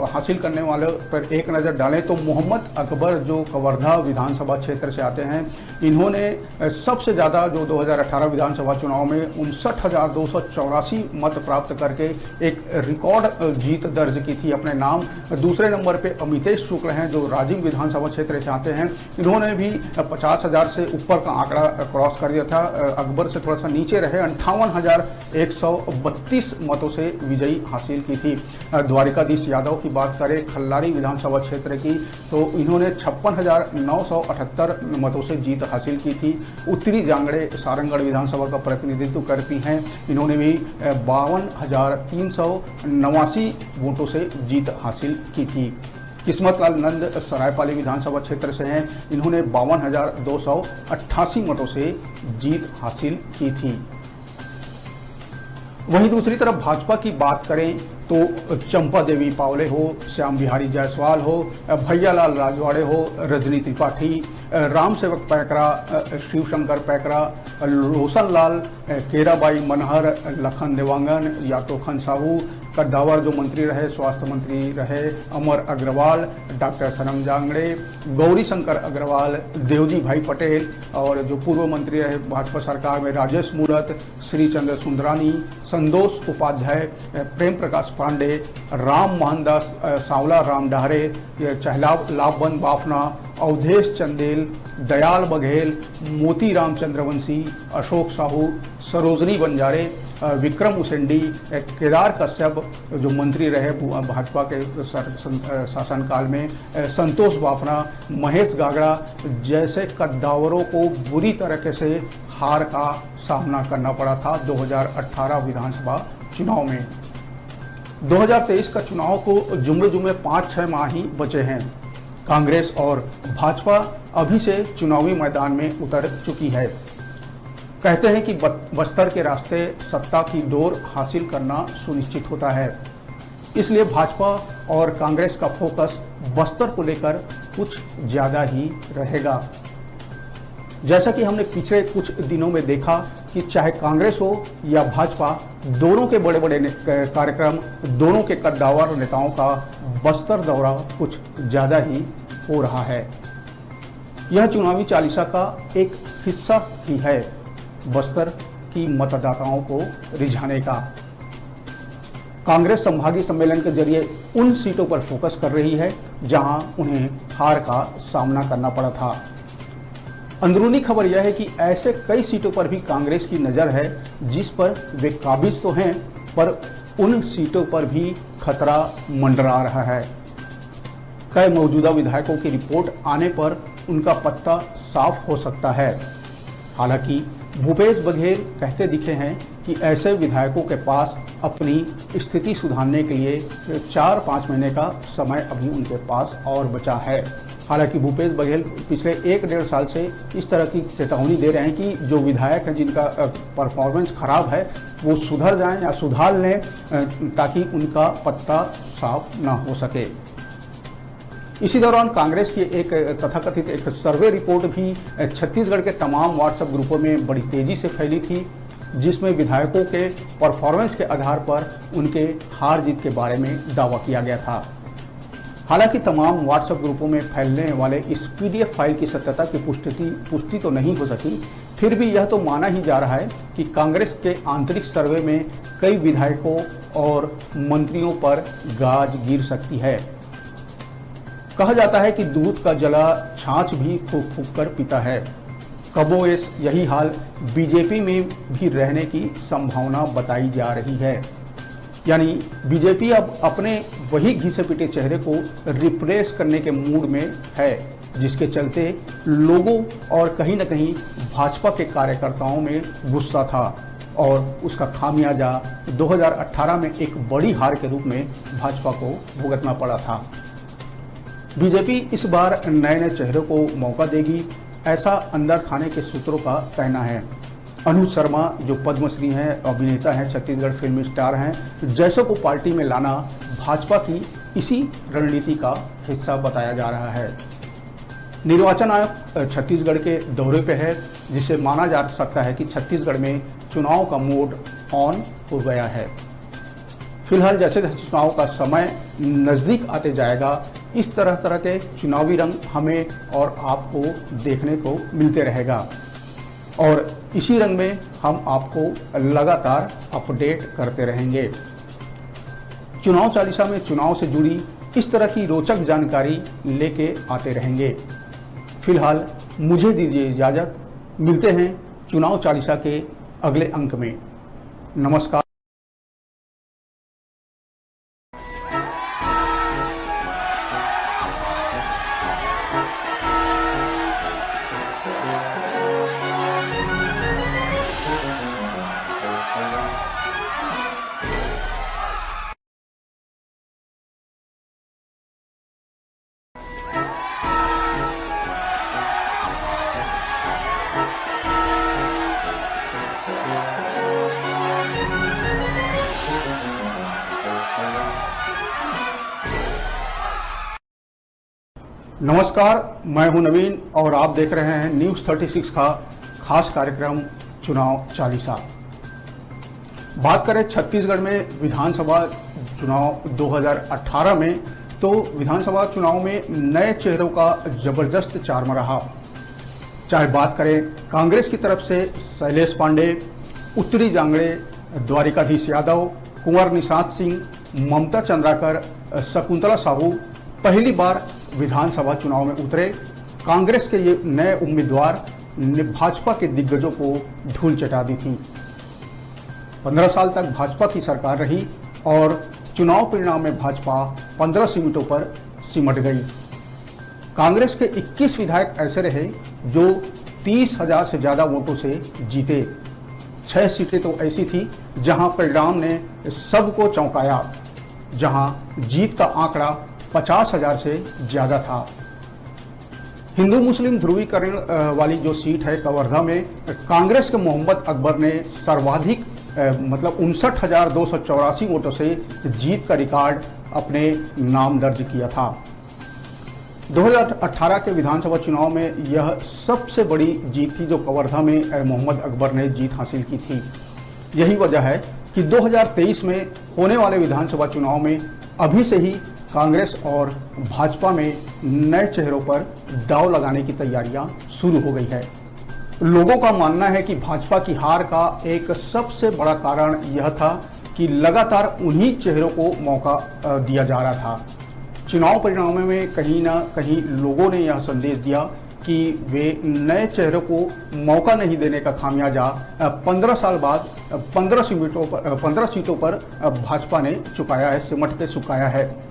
हासिल करने वाले पर एक नज़र डालें तो मोहम्मद अकबर, जो कवर्धा विधानसभा क्षेत्र से आते हैं, इन्होंने सबसे ज़्यादा जो 2018 विधानसभा चुनाव में 59,284 मत प्राप्त करके एक रिकॉर्ड जीत दर्ज की थी अपने नाम। दूसरे नंबर पे अमितेश शुक्ल हैं, जो राजीव विधानसभा क्षेत्र से आते हैं, इन्होंने भी 50,000 से ऊपर का आंकड़ा क्रॉस कर दिया था। अकबर से थोड़ा सा नीचे रहे, 58,132 मतों से विजयी हासिल की थी। द्वारिकाधीश यादव की बात करें, खल्लारी विधानसभा क्षेत्र की, तो इन्होंने 56,978 मतों से जीत हासिल की थी। उत्तरी जांगड़े सारंगगढ़ विधानसभा का प्रतिनिधित्व करती हैं, इन्होंने भी 52,389 वोटों से जीत हासिल की थी। किस्मत लाल नंद सरायपाली विधानसभा क्षेत्र से हैं, इन्होंने 52,288 मतों से जीत हासिल की थी। वहीं दूसरी तरफ भाजपा की बात करें तो चंपा देवी पावले हो, श्याम बिहारी जायसवाल हो, भैयालाल राजवाड़े हो, रजनी त्रिपाठी, राम सेवक पैकरा, शिवशंकर पैकरा, रोशन लाल, केराबाई मनहर, लखन देवांगन, यातोखन साहू, कद्दावर जो मंत्री रहे, स्वास्थ्य मंत्री रहे, अमर अग्रवाल, डॉक्टर सनम जांगड़े, गौरी शंकर अग्रवाल, देवजी भाई पटेल, और जो पूर्व मंत्री रहे भाजपा सरकार में राजेश मूरत, श्रीचंद्र सुंदरानी, संतोष उपाध्याय, प्रेम प्रकाश पांडे, राम मोहनदास सांवला, राम डहरे, चहलाव लाभबंद बाफना, अवधेश चंदेल, दयाल बघेल, मोती राम चंद्रवंशी, अशोक साहू, सरोजनी बंजारे, विक्रम उसेंडी, केदार कश्यप जो मंत्री रहे भाजपा के शासनकाल में, संतोष बाफना, महेश गागड़ा जैसे कद्दावरों को बुरी तरीके से हार का सामना करना पड़ा था 2018 विधानसभा चुनाव में। 2023 का चुनाव को जुम्मे 5-6 माह ही बचे हैं। कांग्रेस और भाजपा अभी से चुनावी मैदान में उतर चुकी है। कहते हैं कि बस्तर के रास्ते सत्ता की डोर हासिल करना सुनिश्चित होता है, इसलिए भाजपा और कांग्रेस का फोकस बस्तर को लेकर कुछ ज़्यादा ही रहेगा। जैसा कि हमने पिछले कुछ दिनों में देखा कि चाहे कांग्रेस हो या भाजपा, दोनों के बड़े बड़े कार्यक्रम, दोनों के कद्दावर नेताओं का बस्तर दौरा कुछ ज़्यादा ही हो रहा है। यह चुनावी चालीसा का एक हिस्सा ही है बस्तर की मतदाताओं को रिझाने का। कांग्रेस संभागीय सम्मेलन के जरिए उन सीटों पर फोकस कर रही है जहां उन्हें हार का सामना करना पड़ा था। अंदरूनी खबर यह है कि ऐसे कई सीटों पर भी कांग्रेस की नज़र है जिस पर वे काबिज तो हैं, पर उन सीटों पर भी खतरा मंडरा रहा है। कई मौजूदा विधायकों की रिपोर्ट आने पर उनका पत्ता साफ हो सकता है। हालांकि भूपेश बघेल कहते दिखे हैं कि ऐसे विधायकों के पास अपनी स्थिति सुधारने के लिए 4-5 महीने का समय अभी उनके पास और बचा है। हालांकि भूपेश बघेल पिछले 1-1.5 साल से इस तरह की चेतावनी दे रहे हैं कि जो विधायक हैं जिनका परफॉर्मेंस खराब है वो सुधर जाएं या सुधार लें ताकि उनका पत्ता साफ ना हो सके। इसी दौरान कांग्रेस की एक तथाकथित एक सर्वे रिपोर्ट भी छत्तीसगढ़ के तमाम व्हाट्सएप ग्रुपों में बड़ी तेजी से फैली थी, जिसमें विधायकों के परफॉर्मेंस के आधार पर उनके हार जीत के बारे में दावा किया गया था। हालांकि तमाम व्हाट्सएप ग्रुपों में फैलने वाले इस PDF फाइल की सत्यता की पुष्टि तो नहीं हो सकी, फिर भी यह तो माना ही जा रहा है कि कांग्रेस के आंतरिक सर्वे में कई विधायकों और मंत्रियों पर गाज गिर सकती है। कहा जाता है कि दूध का जला छाछ भी फूंक फूंक कर पीता है। कबोएस यही हाल बीजेपी में भी रहने की संभावना बताई जा रही है। यानी बीजेपी अब अपने वही घिसे पिटे चेहरे को रिप्रेस करने के मूड में है, जिसके चलते लोगों और कहीं न कहीं भाजपा के कार्यकर्ताओं में गुस्सा था और उसका खामियाजा 2018 में एक बड़ी हार के रूप में भाजपा को भुगतना पड़ा था। बीजेपी इस बार नए नए चेहरों को मौका देगी, ऐसा अंदर थाने के सूत्रों का कहना है। अनुज शर्मा जो पद्मश्री हैं, अभिनेता हैं, छत्तीसगढ़ फिल्म स्टार हैं, जैसों को पार्टी में लाना भाजपा की इसी रणनीति का हिस्सा बताया जा रहा है। निर्वाचन आयोग छत्तीसगढ़ के दौरे पे है, जिसे माना जा सकता है कि छत्तीसगढ़ में चुनाव का मोड ऑन हो गया है। फिलहाल जैसे जैसे चुनाव का समय नज़दीक आते जाएगा, इस तरह के चुनावी रंग हमें और आपको देखने को मिलते रहेगा और इसी रंग में हम आपको लगातार अपडेट करते रहेंगे। चुनाव चालीसा में चुनाव से जुड़ी इस तरह की रोचक जानकारी लेके आते रहेंगे। फिलहाल मुझे दीजिए इजाज़त, मिलते हैं चुनाव चालीसा के अगले अंक में। नमस्कार। नमस्कार, मैं हूं नवीन और आप देख रहे हैं न्यूज़ 36 का खास कार्यक्रम चुनाव चालीसा। बात करें छत्तीसगढ़ में विधानसभा चुनाव 2018 में, तो विधानसभा चुनाव में नए चेहरों का जबरदस्त चार्म रहा। चाहे बात करें कांग्रेस की तरफ से शैलेश पांडे, उत्तरी जांगड़े द्वारिकाधीश यादव, कुंवर निषाद सिंह, ममता चंद्राकर, शकुंतला साहू पहली बार विधानसभा चुनाव में उतरे। कांग्रेस के ये नए उम्मीदवार ने भाजपा के दिग्गजों को धूल चटा दी थी। 15 साल तक भाजपा की सरकार रही और चुनाव परिणाम में भाजपा 15 सीटों पर सिमट गई। कांग्रेस के 21 विधायक ऐसे रहे जो 30,000 से ज्यादा वोटों से जीते। 6 सीटें तो ऐसी थी जहां परिणाम ने सबको चौंकाया, जहां जीत का आंकड़ा 50,000 से ज्यादा था। हिंदू मुस्लिम ध्रुवीकरण वाली जो सीट है कवर्धा में, कांग्रेस के मोहम्मद अकबर ने सर्वाधिक मतलब 59,284 वोटों से जीत का रिकॉर्ड अपने नाम दर्ज किया था। 2018 के विधानसभा चुनाव में यह सबसे बड़ी जीत थी जो कवर्धा में मोहम्मद अकबर ने जीत हासिल की थी। यही वजह है कि 2023 में होने वाले विधानसभा चुनाव में अभी से ही कांग्रेस और भाजपा में नए चेहरों पर दांव लगाने की तैयारियां शुरू हो गई है। लोगों का मानना है कि भाजपा की हार का एक सबसे बड़ा कारण यह था कि लगातार उन्हीं चेहरों को मौका दिया जा रहा था। चुनाव परिणामों में कहीं ना कहीं लोगों ने यह संदेश दिया कि वे नए चेहरों को मौका नहीं देने का खामियाजा 15 साल बाद 15 सीटों पर भाजपा ने चुकाया है, सिमट के चुकाया है।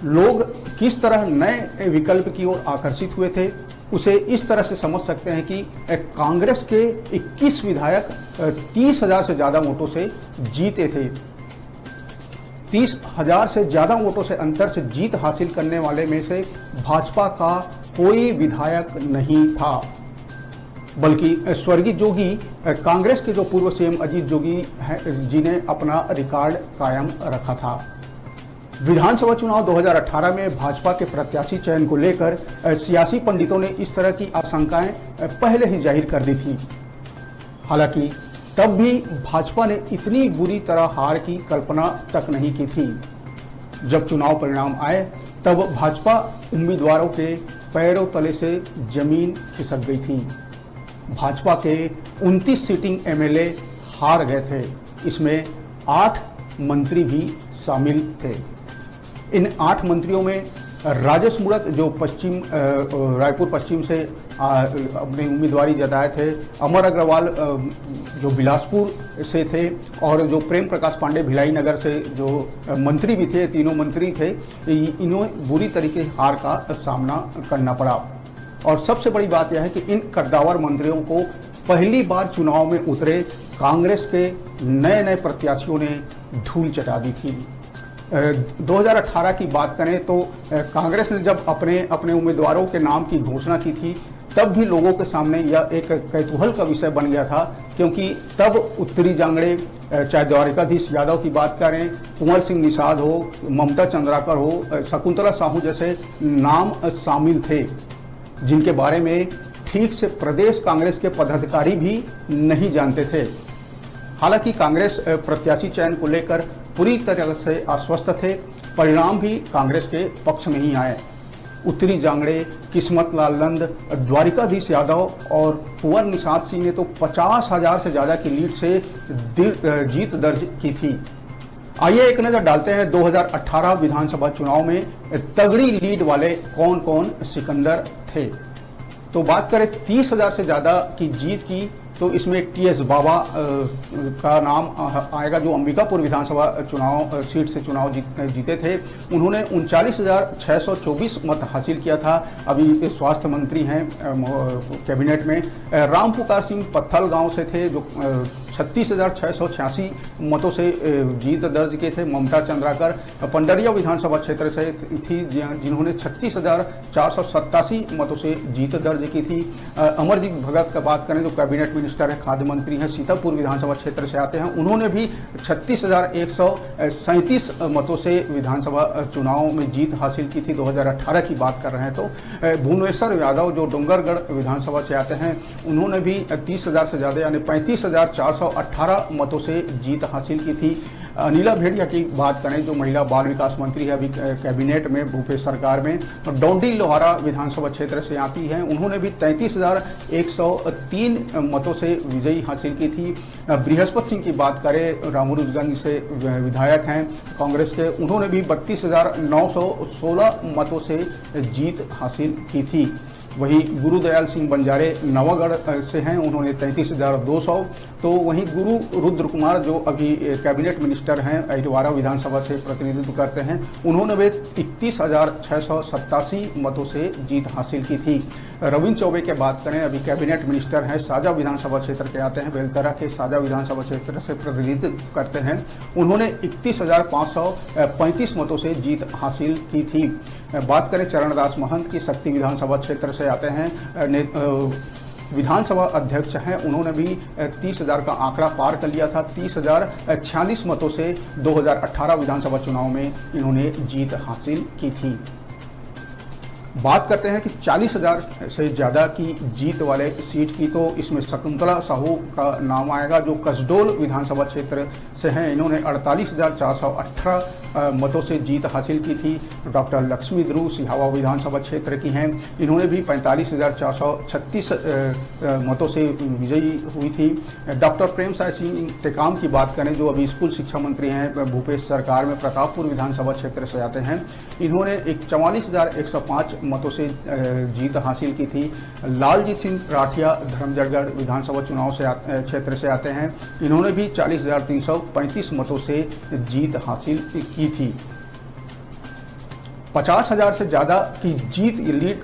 लोग किस तरह नए विकल्प की ओर आकर्षित हुए थे उसे इस तरह से समझ सकते हैं कि कांग्रेस के 21 विधायक 30,000 से ज्यादा वोटों से जीते थे। 30,000 से ज्यादा वोटों से अंतर से जीत हासिल करने वाले में से भाजपा का कोई विधायक नहीं था, बल्कि स्वर्गीय जोगी कांग्रेस के जो पूर्व सीएम अजीत जोगी जी ने अपना रिकॉर्ड कायम रखा था। विधानसभा चुनाव 2018 में भाजपा के प्रत्याशी चयन को लेकर सियासी पंडितों ने इस तरह की आशंकाएं पहले ही जाहिर कर दी थी। हालांकि तब भी भाजपा ने इतनी बुरी तरह हार की कल्पना तक नहीं की थी। जब चुनाव परिणाम आए तब भाजपा उम्मीदवारों के पैरों तले से जमीन खिसक गई थी। भाजपा के 29 सिटिंग एमएलए हार गए थे, इसमें 8 मंत्री भी शामिल थे। इन 8 मंत्रियों में राजेश मूणत जो रायपुर पश्चिम से अपनी उम्मीदवारी जताए थे, अमर अग्रवाल जो बिलासपुर से थे और जो प्रेम प्रकाश पांडे भिलाई नगर से जो मंत्री भी थे, तीनों मंत्री थे, इन्हें बुरी तरीके हार का सामना करना पड़ा। और सबसे बड़ी बात यह है कि इन कद्दावर मंत्रियों को पहली बार चुनाव में उतरे कांग्रेस के नए प्रत्याशियों ने धूल चटा दी थी। 2018 की बात करें तो कांग्रेस ने जब अपने उम्मीदवारों के नाम की घोषणा की थी तब भी लोगों के सामने यह एक कौतूहल का विषय बन गया था, क्योंकि तब उत्तरी जांगड़े, चाहे द्वारिकाधीश यादव की बात करें, कुंवर सिंह निषाद हो, ममता चंद्राकर हो, शकुंतला साहू जैसे नाम शामिल थे, जिनके बारे में ठीक से प्रदेश कांग्रेस के पदाधिकारी भी नहीं जानते थे। हालांकि कांग्रेस प्रत्याशी चयन को लेकर पूरी तरह से आश्वस्त थे। परिणाम भी कांग्रेस के पक्ष में ही आए। उत्तरी जांगड़े, किस्मत लाल नंद, द्वारिकाधीश यादव और कुंवर निषाद सिंह ने तो 50,000 से ज्यादा की लीड से जीत दर्ज की थी। आइए एक नजर डालते हैं 2018 विधानसभा चुनाव में तगड़ी लीड वाले कौन कौन सिकंदर थे। तो बात करें 30,000 से ज्यादा की जीत की, तो इसमें टीएस बाबा का नाम आएगा, जो अंबिकापुर विधानसभा चुनाव सीट से चुनाव जीते थे। उन्होंने 39,624 मत हासिल किया था। अभी स्वास्थ्य मंत्री हैं कैबिनेट में। राम पुकार सिंह पत्थल गांव से थे, जो 36,686 मतों से जीत दर्ज किए थे। ममता चंद्राकर पंडरिया विधानसभा क्षेत्र से थी, जिन्होंने 36,487 मतों से जीत दर्ज की थी। अमरजीत भगत का बात करें, जो कैबिनेट मिनिस्टर है, खाद्य मंत्री हैं, सीतापुर विधानसभा क्षेत्र से आते हैं, उन्होंने भी 36,137 मतों से विधानसभा चुनाव में जीत हासिल की थी। 2018 की बात कर रहे हैं तो भुवनेश्वर यादव जो डोंगरगढ़ विधानसभा से आते हैं, उन्होंने भी 30,000 से ज़्यादा यानी 35,418 मतों से जीत हासिल की थी। अनिला भेड़िया की बात करें, जो महिला बाल विकास मंत्री है अभी कैबिनेट में भूपेश सरकार में, डोंडी लोहारा विधानसभा क्षेत्र से आती हैं, उन्होंने भी 33,103 मतों से विजयी हासिल की थी। बृहस्पति सिंह की बात करें, रामोनुजगंज से विधायक हैं कांग्रेस के, उन्होंने भी 32,916 मतों से जीत हासिल की थी। वहीं गुरुदयाल सिंह बंजारे नवागढ़ से हैं, उन्होंने 33,200। तो वहीं गुरु रुद्र कुमार जो अभी कैबिनेट मिनिस्टर हैं, अहिरवारा विधानसभा से प्रतिनिधित्व करते हैं, उन्होंने वे 31,687 मतों से जीत हासिल की थी। रविंद्र चौबे की बात करें, अभी कैबिनेट मिनिस्टर हैं, साजा विधानसभा क्षेत्र के आते हैं, बेलतरा के साजा विधानसभा क्षेत्र से प्रतिनिधित्व करते हैं, उन्होंने 31,535 मतों से जीत हासिल की थी। बात करें चरणदास महंत की, शक्ति विधानसभा क्षेत्र से आते हैं, विधानसभा अध्यक्ष हैं, उन्होंने भी 30,000 का आंकड़ा पार कर लिया था। 30,046 मतों से 2018 विधानसभा चुनाव में इन्होंने जीत हासिल की थी। बात करते हैं कि 40,000 से ज़्यादा की जीत वाले सीट की, तो इसमें शकुंतला साहू का नाम आएगा जो कसडोल विधानसभा क्षेत्र से हैं, इन्होंने 48,418 मतों से जीत हासिल की थी। डॉक्टर लक्ष्मी ध्रुव सिहावा विधानसभा क्षेत्र की हैं, इन्होंने भी 45,436 मतों से विजयी हुई थी। डॉक्टर प्रेम साय सिंह टेकाम की बात करें, जो अभी स्कूल शिक्षा मंत्री हैं भूपेश सरकार में, प्रतापपुर विधानसभा क्षेत्र से आते हैं, इन्होंने 44,105 मतों से जीत हासिल की थी। लालजीत सिंह राठिया धर्मजयगढ़ विधानसभा चुनाव से क्षेत्र से आते हैं, इन्होंने भी 40,335 मतों से जीत हासिल की थी। 50,000 से ज़्यादा की जीत लीड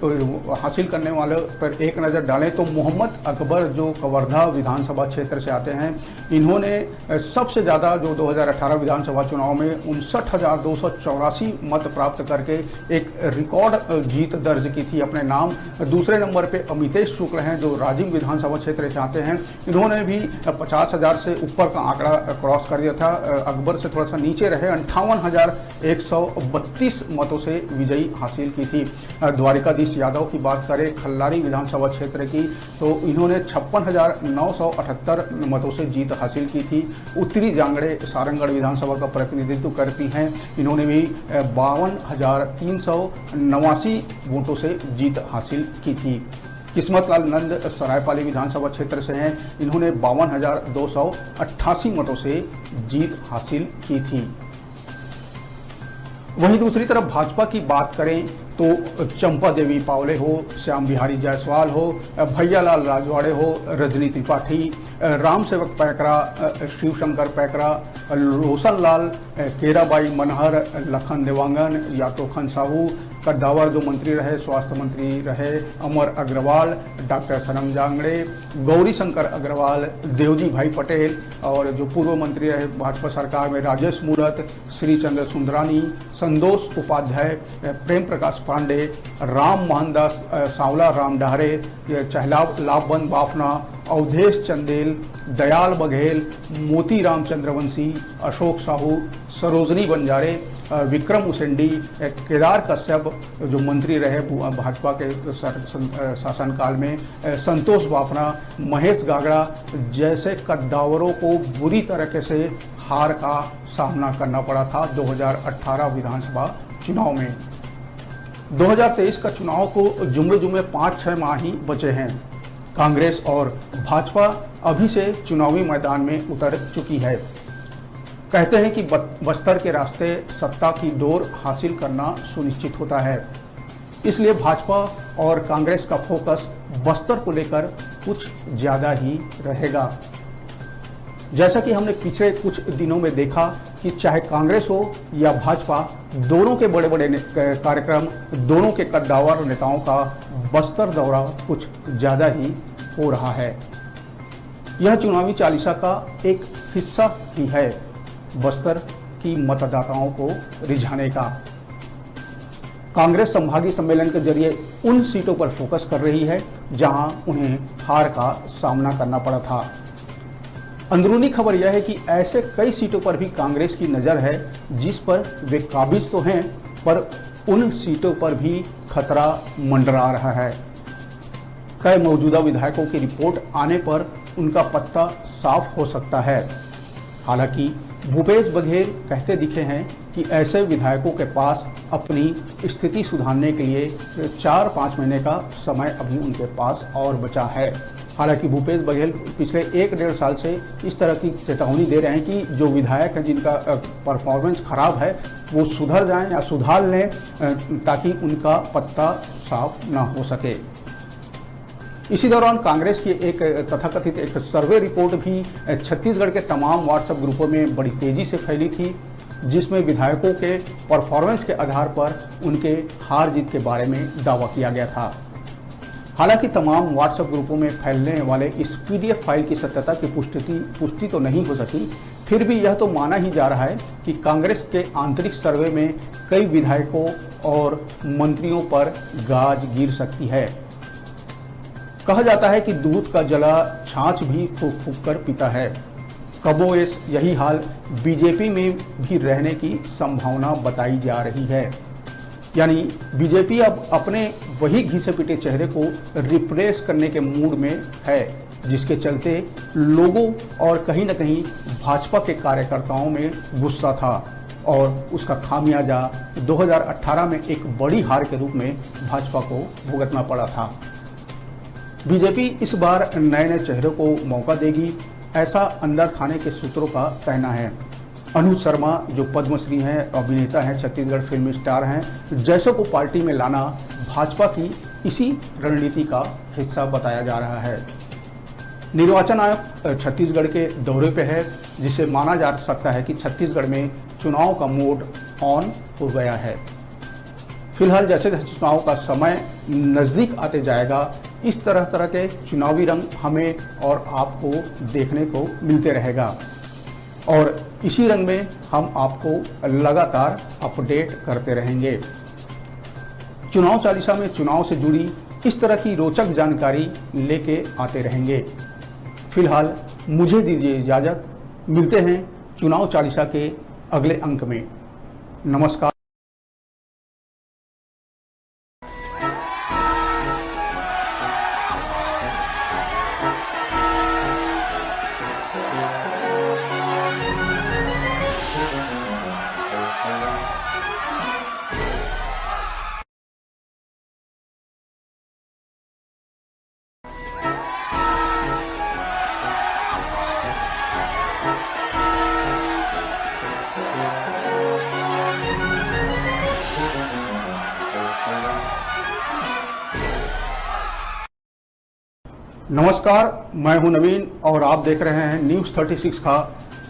हासिल करने वाले पर एक नज़र डालें तो मोहम्मद अकबर जो कवर्धा विधानसभा क्षेत्र से आते हैं, इन्होंने सबसे ज़्यादा जो 2018 विधानसभा चुनाव में 59,284 मत प्राप्त करके एक रिकॉर्ड जीत दर्ज की थी अपने नाम। दूसरे नंबर पे अमितेश शुक्ल हैं जो राजीव विधानसभा क्षेत्र से आते हैं, इन्होंने भी 50,000 से ऊपर का आंकड़ा क्रॉस कर दिया था। अकबर से थोड़ा सा नीचे रहे, 58,132 मतों से विजयी हासिल की थी। द्वारिकाधीश यादव की बात करें खल्लारी विधानसभा क्षेत्र की, तो इन्होंने 56,978 मतों से जीत हासिल की थी। उत्तरी जांगड़े सारंगढ़ विधानसभा का प्रतिनिधित्व करती हैं, इन्होंने भी 52,389 वोटों से जीत हासिल की थी। किस्मत लाल नंद सरायपाली विधानसभा क्षेत्र से हैं, इन्होंने 52,288 मतों से जीत हासिल की थी। वहीं दूसरी तरफ भाजपा की बात करें तो चंपा देवी पावले हो, श्याम बिहारी जायसवाल हो, भैयालाल राजवाड़े हो, रजनी त्रिपाठी, राम सेवक पैकरा, शिवशंकर पैकरा, रोशन लाल, केराबाई मनहर, लखन देवांगन, यातोखन साहू, कद्दावर जो मंत्री रहे, स्वास्थ्य मंत्री रहे, अमर अग्रवाल, डॉक्टर सनम जांगड़े, गौरी शंकर अग्रवाल, देवजी भाई पटेल और जो पूर्व मंत्री रहे भाजपा सरकार में राजेश मूरत, श्रीचंद्र सुंदरानी, संतोष उपाध्याय, प्रेम प्रकाश पांडे, राम मोहनदास सांवला, राम डहरे, चहलाब लाभबंद बाफना, अवधेश चंदेल, दयाल बघेल, मोती राम चंद्रवंशी, अशोक साहू, सरोजनी बंजारे, विक्रम उसेंडी, केदार कश्यप जो मंत्री रहे भाजपा के शासनकाल में, संतोष बाफना, महेश गागड़ा जैसे कद्दावरों को बुरी तरीके से हार का सामना करना पड़ा था 2018 विधानसभा चुनाव में। 2023 का चुनाव को जुम्मे 5-6 माह ही बचे हैं। कांग्रेस और भाजपा अभी से चुनावी मैदान में उतर चुकी है। कहते हैं कि बस्तर के रास्ते सत्ता की डोर हासिल करना सुनिश्चित होता है, इसलिए भाजपा और कांग्रेस का फोकस बस्तर को लेकर कुछ ज़्यादा ही रहेगा। जैसा कि हमने पिछले कुछ दिनों में देखा कि चाहे कांग्रेस हो या भाजपा, दोनों के बड़े बड़े कार्यक्रम, दोनों के कद्दावर नेताओं का बस्तर दौरा कुछ ज़्यादा ही हो रहा है। यह चुनावी चालीसा का एक हिस्सा ही है बस्तर की मतदाताओं को रिझाने का। कांग्रेस संभागीय सम्मेलन के जरिए उन सीटों पर फोकस कर रही है जहां उन्हें हार का सामना करना पड़ा था। अंदरूनी खबर यह है कि ऐसे कई सीटों पर भी कांग्रेस की नज़र है जिस पर वे काबिज तो हैं, पर उन सीटों पर भी खतरा मंडरा रहा है। कई मौजूदा विधायकों की रिपोर्ट आने पर उनका पत्ता साफ हो सकता है। हालांकि भूपेश बघेल कहते दिखे हैं कि ऐसे विधायकों के पास अपनी स्थिति सुधारने के लिए 4-5 महीने का समय अभी उनके पास और बचा है। हालांकि भूपेश बघेल पिछले 1-1.5 साल से इस तरह की चेतावनी दे रहे हैं कि जो विधायक हैं जिनका परफॉर्मेंस खराब है वो सुधर जाएं या सुधार लें ताकि उनका पत्ता साफ ना हो सके। इसी दौरान कांग्रेस की एक तथाकथित एक सर्वे रिपोर्ट भी छत्तीसगढ़ के तमाम व्हाट्सएप ग्रुपों में बड़ी तेजी से फैली थी, जिसमें विधायकों के परफॉर्मेंस के आधार पर उनके हार जीत के बारे में दावा किया गया था। हालांकि तमाम व्हाट्सएप ग्रुपों में फैलने वाले इस पीडीएफ फाइल की सत्यता की पुष्टि तो नहीं हो सकी, फिर भी यह तो माना ही जा रहा है कि कांग्रेस के आंतरिक सर्वे में कई विधायकों और मंत्रियों पर गाज गिर सकती है। कहा जाता है कि दूध का जला छाछ भी फूंक फूंक कर पीता है। कबोएस यही हाल बीजेपी में भी रहने की संभावना बताई जा रही है। यानी बीजेपी अब अपने वही घिसे पिटे चेहरे को रिप्लेस करने के मूड में है, जिसके चलते लोगों और कहीं न कहीं भाजपा के कार्यकर्ताओं में गुस्सा था और उसका खामियाजा 2018 में एक बड़ी हार के रूप में भाजपा को भुगतना पड़ा था। बीजेपी इस बार नए नए चेहरों को मौका देगी, ऐसा अंदर थाने के सूत्रों का कहना है। अनुज शर्मा जो पद्मश्री हैं, अभिनेता हैं, छत्तीसगढ़ फिल्म स्टार हैं, जैसों को पार्टी में लाना भाजपा की इसी रणनीति का हिस्सा बताया जा रहा है। निर्वाचन आयोग छत्तीसगढ़ के दौरे पे है, जिसे माना जा सकता है कि छत्तीसगढ़ में चुनाव का मोड ऑन हो गया है। फिलहाल जैसे जैसे चुनाव का समय नज़दीक आते जाएगा, इस तरह के चुनावी रंग हमें और आपको देखने को मिलते रहेगा और इसी रंग में हम आपको लगातार अपडेट करते रहेंगे। चुनाव चालीसा में चुनाव से जुड़ी इस तरह की रोचक जानकारी लेके आते रहेंगे। फिलहाल मुझे दीजिए इजाज़त, मिलते हैं चुनाव चालीसा के अगले अंक में। नमस्कार। नमस्कार, मैं हूं नवीन और आप देख रहे हैं न्यूज़ 36 का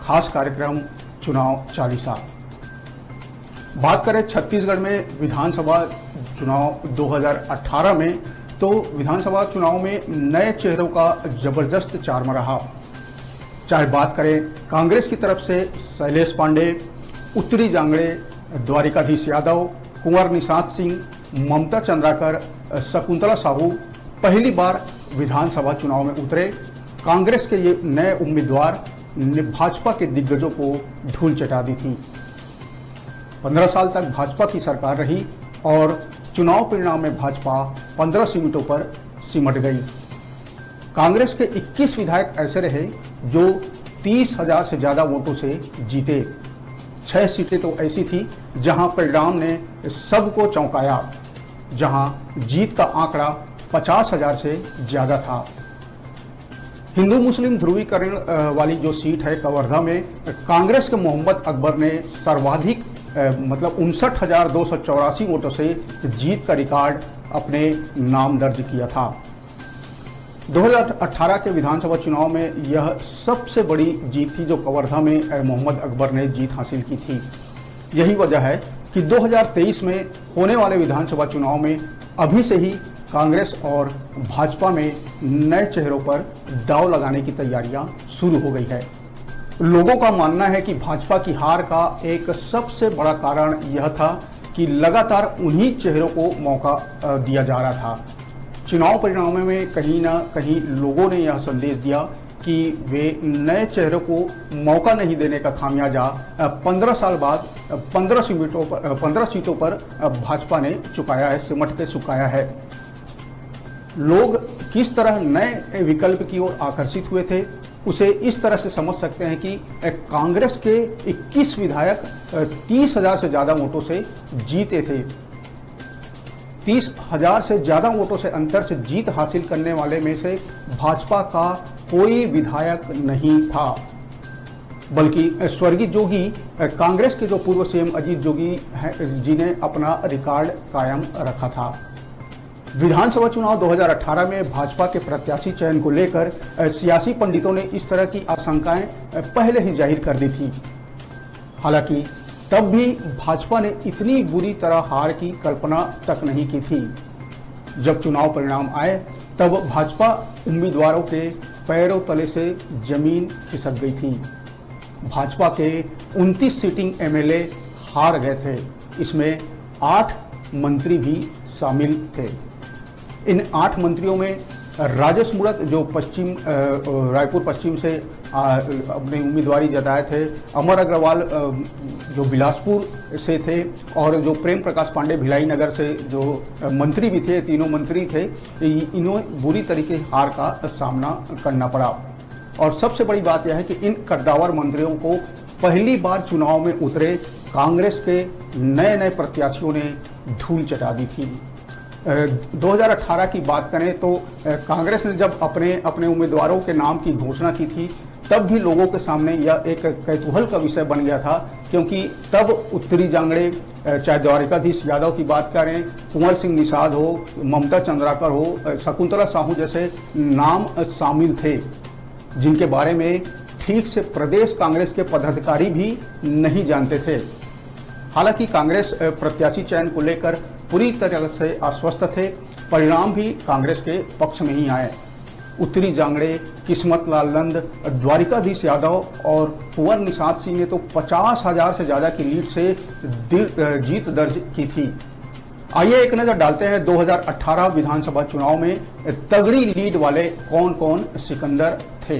खास कार्यक्रम चुनाव चालीसा। बात करें छत्तीसगढ़ में विधानसभा चुनाव 2018 में, तो विधानसभा चुनाव में नए चेहरों का जबरदस्त चार्म रहा। चाहे बात करें कांग्रेस की तरफ से शैलेश पांडे, उत्तरी जांगड़े द्वारिकाधीश यादव, कुंवर निषाद सिंह, ममता चंद्राकर, शकुंतला साहू पहली बार विधानसभा चुनाव में उतरे। कांग्रेस के ये नए उम्मीदवार ने भाजपा के दिग्गजों को धूल चटा दी थी। 15 साल तक भाजपा की सरकार रही और चुनाव परिणाम में भाजपा 15 सीटों पर सिमट गई। कांग्रेस के 21 विधायक ऐसे रहे जो 30,000 से ज़्यादा वोटों से जीते। 6 सीटें तो ऐसी थी जहां परिणाम ने सबको चौंकाया, जहां जीत का आंकड़ा 50,000 से ज़्यादा था। हिंदू मुस्लिम ध्रुवीकरण वाली जो सीट है कवर्धा में, कांग्रेस के मोहम्मद अकबर ने सर्वाधिक मतलब 59,284 वोटों से जीत का रिकॉर्ड अपने नाम दर्ज किया था। 2018 के विधानसभा चुनाव में यह सबसे बड़ी जीत थी जो कवर्धा में मोहम्मद अकबर ने जीत हासिल की थी। यही वजह है कि 2023 में होने वाले विधानसभा चुनाव में अभी से ही कांग्रेस और भाजपा में नए चेहरों पर दांव लगाने की तैयारियां शुरू हो गई है। लोगों का मानना है कि भाजपा की हार का एक सबसे बड़ा कारण यह था कि लगातार उन्हीं चेहरों को मौका दिया जा रहा था। चुनाव परिणामों में कहीं ना कहीं लोगों ने यह संदेश दिया कि वे नए चेहरों को मौका नहीं देने का खामियाजा 15 साल बाद 15 सीटों पर भाजपा ने चुकाया है, सिमट के चुकाया है। लोग किस तरह नए विकल्प की ओर आकर्षित हुए थे, उसे इस तरह से समझ सकते हैं कि कांग्रेस के 21 विधायक 30,000 से ज़्यादा वोटों से जीते थे। 30,000 से ज़्यादा वोटों से अंतर से जीत हासिल करने वाले में से भाजपा का कोई विधायक नहीं था, बल्कि स्वर्गीय जोगी, कांग्रेस के जो पूर्व सीएम अजीत जोगी जी ने अपना रिकॉर्ड कायम रखा था। विधानसभा चुनाव 2018 में भाजपा के प्रत्याशी चयन को लेकर सियासी पंडितों ने इस तरह की आशंकाएं पहले ही जाहिर कर दी थी। हालांकि तब भी भाजपा ने इतनी बुरी तरह हार की कल्पना तक नहीं की थी। जब चुनाव परिणाम आए तब भाजपा उम्मीदवारों के पैरों तले से जमीन खिसक गई थी। भाजपा के 29 सिटिंग एमएलए हार गए थे, इसमें 8 मंत्री भी शामिल थे। इन 8 मंत्रियों में राजेश मूणत जो रायपुर पश्चिम से अपनी उम्मीदवारी जताए थे, अमर अग्रवाल जो बिलासपुर से थे और जो प्रेम प्रकाश पांडे भिलाई नगर से जो मंत्री भी थे, तीनों मंत्री थे, इन्हें बुरी तरीके से हार का सामना करना पड़ा। और सबसे बड़ी बात यह है कि इन कद्दावर मंत्रियों को पहली बार चुनाव में उतरे कांग्रेस के नए प्रत्याशियों ने धूल चटा दी थी। 2018 की बात करें तो कांग्रेस ने जब अपने उम्मीदवारों के नाम की घोषणा की थी, तब भी लोगों के सामने यह एक कौतूहल का विषय बन गया था, क्योंकि तब उत्तरी जांगड़े, चाहे द्वारिकाधीश यादव की बात करें, कुंवर सिंह निषाद हो, ममता चंद्राकर हो, शकुंतला साहू जैसे नाम शामिल थे, जिनके बारे में ठीक से प्रदेश कांग्रेस के पदाधिकारी भी नहीं जानते थे। हालांकि कांग्रेस प्रत्याशी चयन को लेकर पूरी तरह से आश्वस्त थे। परिणाम भी कांग्रेस के पक्ष में ही आए। उत्तरी जांगड़े, किस्मत लाल नंद, द्वारिकाधीश यादव और कुंवर निषाद सिंह ने तो 50,000 से ज़्यादा की लीड से जीत दर्ज की थी। आइए एक नज़र डालते हैं 2018 विधानसभा चुनाव में तगड़ी लीड वाले कौन कौन सिकंदर थे।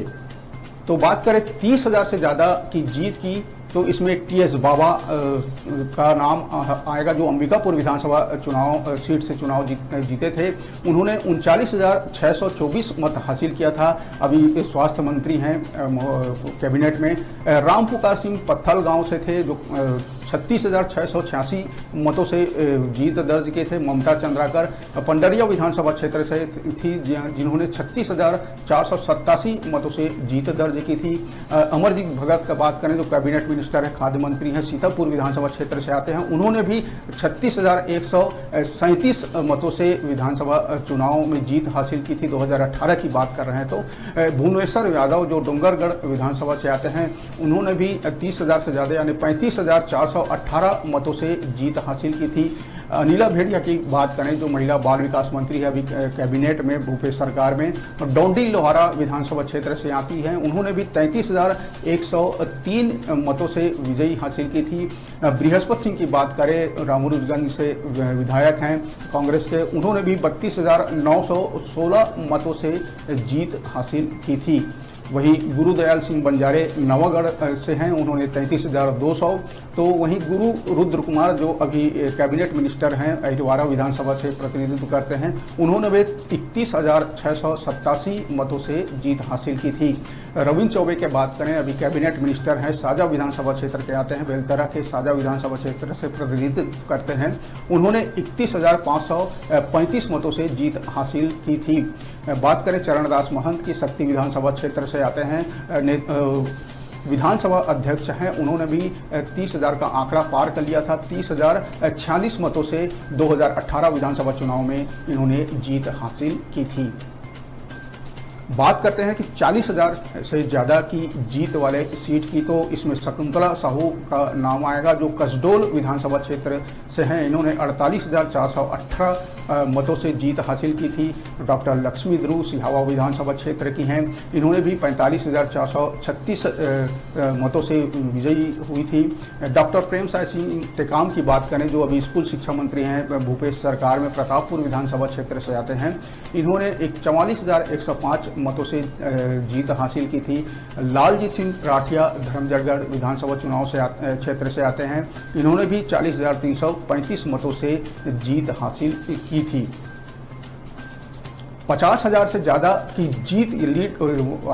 तो बात करें 30,000 से ज़्यादा की जीत की, तो इसमें टीएस बाबा का नाम आएगा, जो अंबिकापुर विधानसभा चुनाव सीट से चुनाव जीते थे। उन्होंने 39,624 मत हासिल किया था। अभी स्वास्थ्य मंत्री हैं कैबिनेट में। राम पुकार सिंह पत्थल गांव से थे, जो 36,686 मतों से जीत दर्ज किए थे। ममता चंद्राकर पंडरिया विधानसभा क्षेत्र से थी, जिन्होंने 36,487 मतों से जीत दर्ज की थी। अमरजीत भगत का बात करें, जो कैबिनेट मिनिस्टर है, खाद्य मंत्री हैं, सीतापुर विधानसभा क्षेत्र से आते हैं, उन्होंने भी 36,137 मतों से विधानसभा चुनाव में जीत हासिल की थी। 2018 की बात कर रहे हैं तो भुवनेश्वर यादव जो डोंगरगढ़ विधानसभा से आते हैं, उन्होंने भी 30,000 से ज़्यादा यानी 35,418 मतों से जीत हासिल की थी। अनिला भेड़िया की बात करें, जो महिला बाल विकास मंत्री है अभी कैबिनेट में भूपेश सरकार में, डोंडी लोहारा विधानसभा क्षेत्र से आती हैं, उन्होंने भी 33,103 मतों से विजयी हासिल की थी। बृहस्पति सिंह की बात करें, रामोरुजगंज से विधायक हैं कांग्रेस के, उन्होंने भी 32,916 मतों से जीत हासिल की थी। वहीं गुरुदयाल सिंह बंजारे नवागढ़ से हैं, उन्होंने 33,200। तो वहीं गुरु रुद्र कुमार जो अभी कैबिनेट मिनिस्टर हैं, अहिरवारा विधानसभा से प्रतिनिधित्व करते हैं, उन्होंने भी 31,687 मतों से जीत हासिल की थी। रविंद्र चौबे के बात करें, अभी कैबिनेट मिनिस्टर हैं, साजा विधानसभा क्षेत्र के आते हैं, बेलतरा के साजा विधानसभा क्षेत्र से प्रतिनिधित्व करते हैं, उन्होंने 31,535 मतों से जीत हासिल की थी। बात करें चरणदास महंत की, शक्ति विधानसभा क्षेत्र से आते हैं, विधानसभा अध्यक्ष हैं, उन्होंने भी 30,000 का आंकड़ा पार कर लिया था। 30,046 मतों से 2018 विधानसभा चुनाव में इन्होंने जीत हासिल की थी। बात करते हैं कि 40,000 से ज़्यादा की जीत वाले सीट की, तो इसमें शकुंतला साहू का नाम आएगा, जो कसडोल विधानसभा क्षेत्र से हैं, इन्होंने 48,418 मतों से जीत हासिल की थी। डॉक्टर लक्ष्मी ध्रुव सिहावा विधानसभा क्षेत्र की हैं, इन्होंने भी 45,436 मतों से विजयी हुई थी। डॉक्टर प्रेम साय सिंह टेकाम की बात करें, जो अभी स्कूल शिक्षा मंत्री हैं भूपेश सरकार में, प्रतापपुर विधानसभा क्षेत्र से आते हैं, इन्होंने 44,105 मतों से जीत हासिल की थी। लालजीत सिंह राठिया धर्मजयगढ़ विधानसभा चुनाव से क्षेत्र से आते हैं, इन्होंने भी 40,335 मतों से जीत हासिल की थी। 50,000 से ज़्यादा की जीत लीड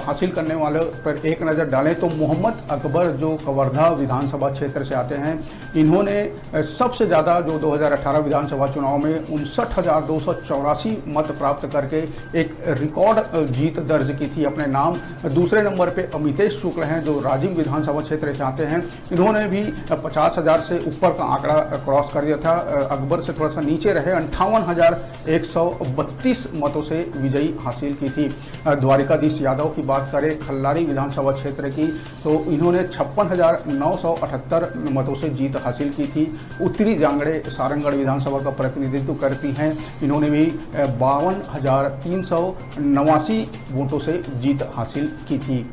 हासिल करने वाले पर एक नज़र डालें तो मोहम्मद अकबर जो कवर्धा विधानसभा क्षेत्र से आते हैं, इन्होंने सबसे ज़्यादा जो 2018 विधानसभा चुनाव में 59,284 मत प्राप्त करके एक रिकॉर्ड जीत दर्ज की थी अपने नाम। दूसरे नंबर पे अमितेश शुक्ल हैं जो राजीव विधानसभा क्षेत्र से आते हैं, इन्होंने भी 50,000 से ऊपर का आंकड़ा क्रॉस कर दिया था। अकबर से थोड़ा सा नीचे रहे 58,132 मतों से विजयी हासिल की थी। द्वारिकाधीश यादव की बात करें खल्लारी विधानसभा क्षेत्र की, तो इन्होंने 56,978 मतों से जीत हासिल की थी। उत्तरी जांगड़े सारंगढ़ विधानसभा का प्रतिनिधित्व करती हैं, इन्होंने भी 52,389 वोटों से जीत हासिल की थी।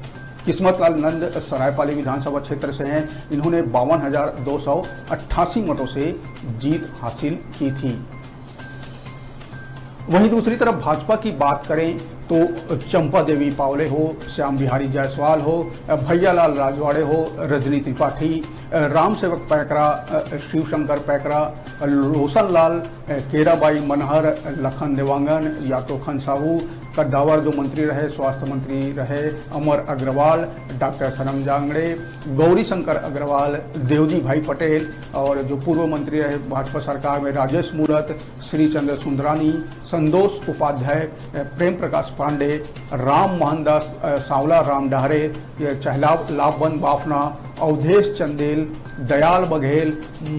किस्मत लाल नंद सरायपाली विधानसभा क्षेत्र से हैं, इन्होंने 52,288 मतों से जीत हासिल की थी। वहीं दूसरी तरफ भाजपा की बात करें तो चंपा देवी पावले हो, श्याम बिहारी जायसवाल हो, भैयालाल राजवाड़े हो, रजनी त्रिपाठी, राम सेवक पैकरा, शिवशंकर पैकरा, रोशन लाल, केराबाई मनहर, लखन देवांगन, यातोखन साहू, कद्दावर जो मंत्री रहे, स्वास्थ्य मंत्री रहे, अमर अग्रवाल, डॉक्टर सनम जांगड़े, गौरी शंकर अग्रवाल, देवजी भाई पटेल और जो पूर्व मंत्री रहे भाजपा सरकार में राजेश मूरत, श्रीचंद्र सुंदरानी, संतोष उपाध्याय, प्रेम प्रकाश पांडे, राम मोहनदास सांवला, राम डहरे, चहलाब लाभबंद बाफना, अवधेश चंदेल, दयाल बघेल,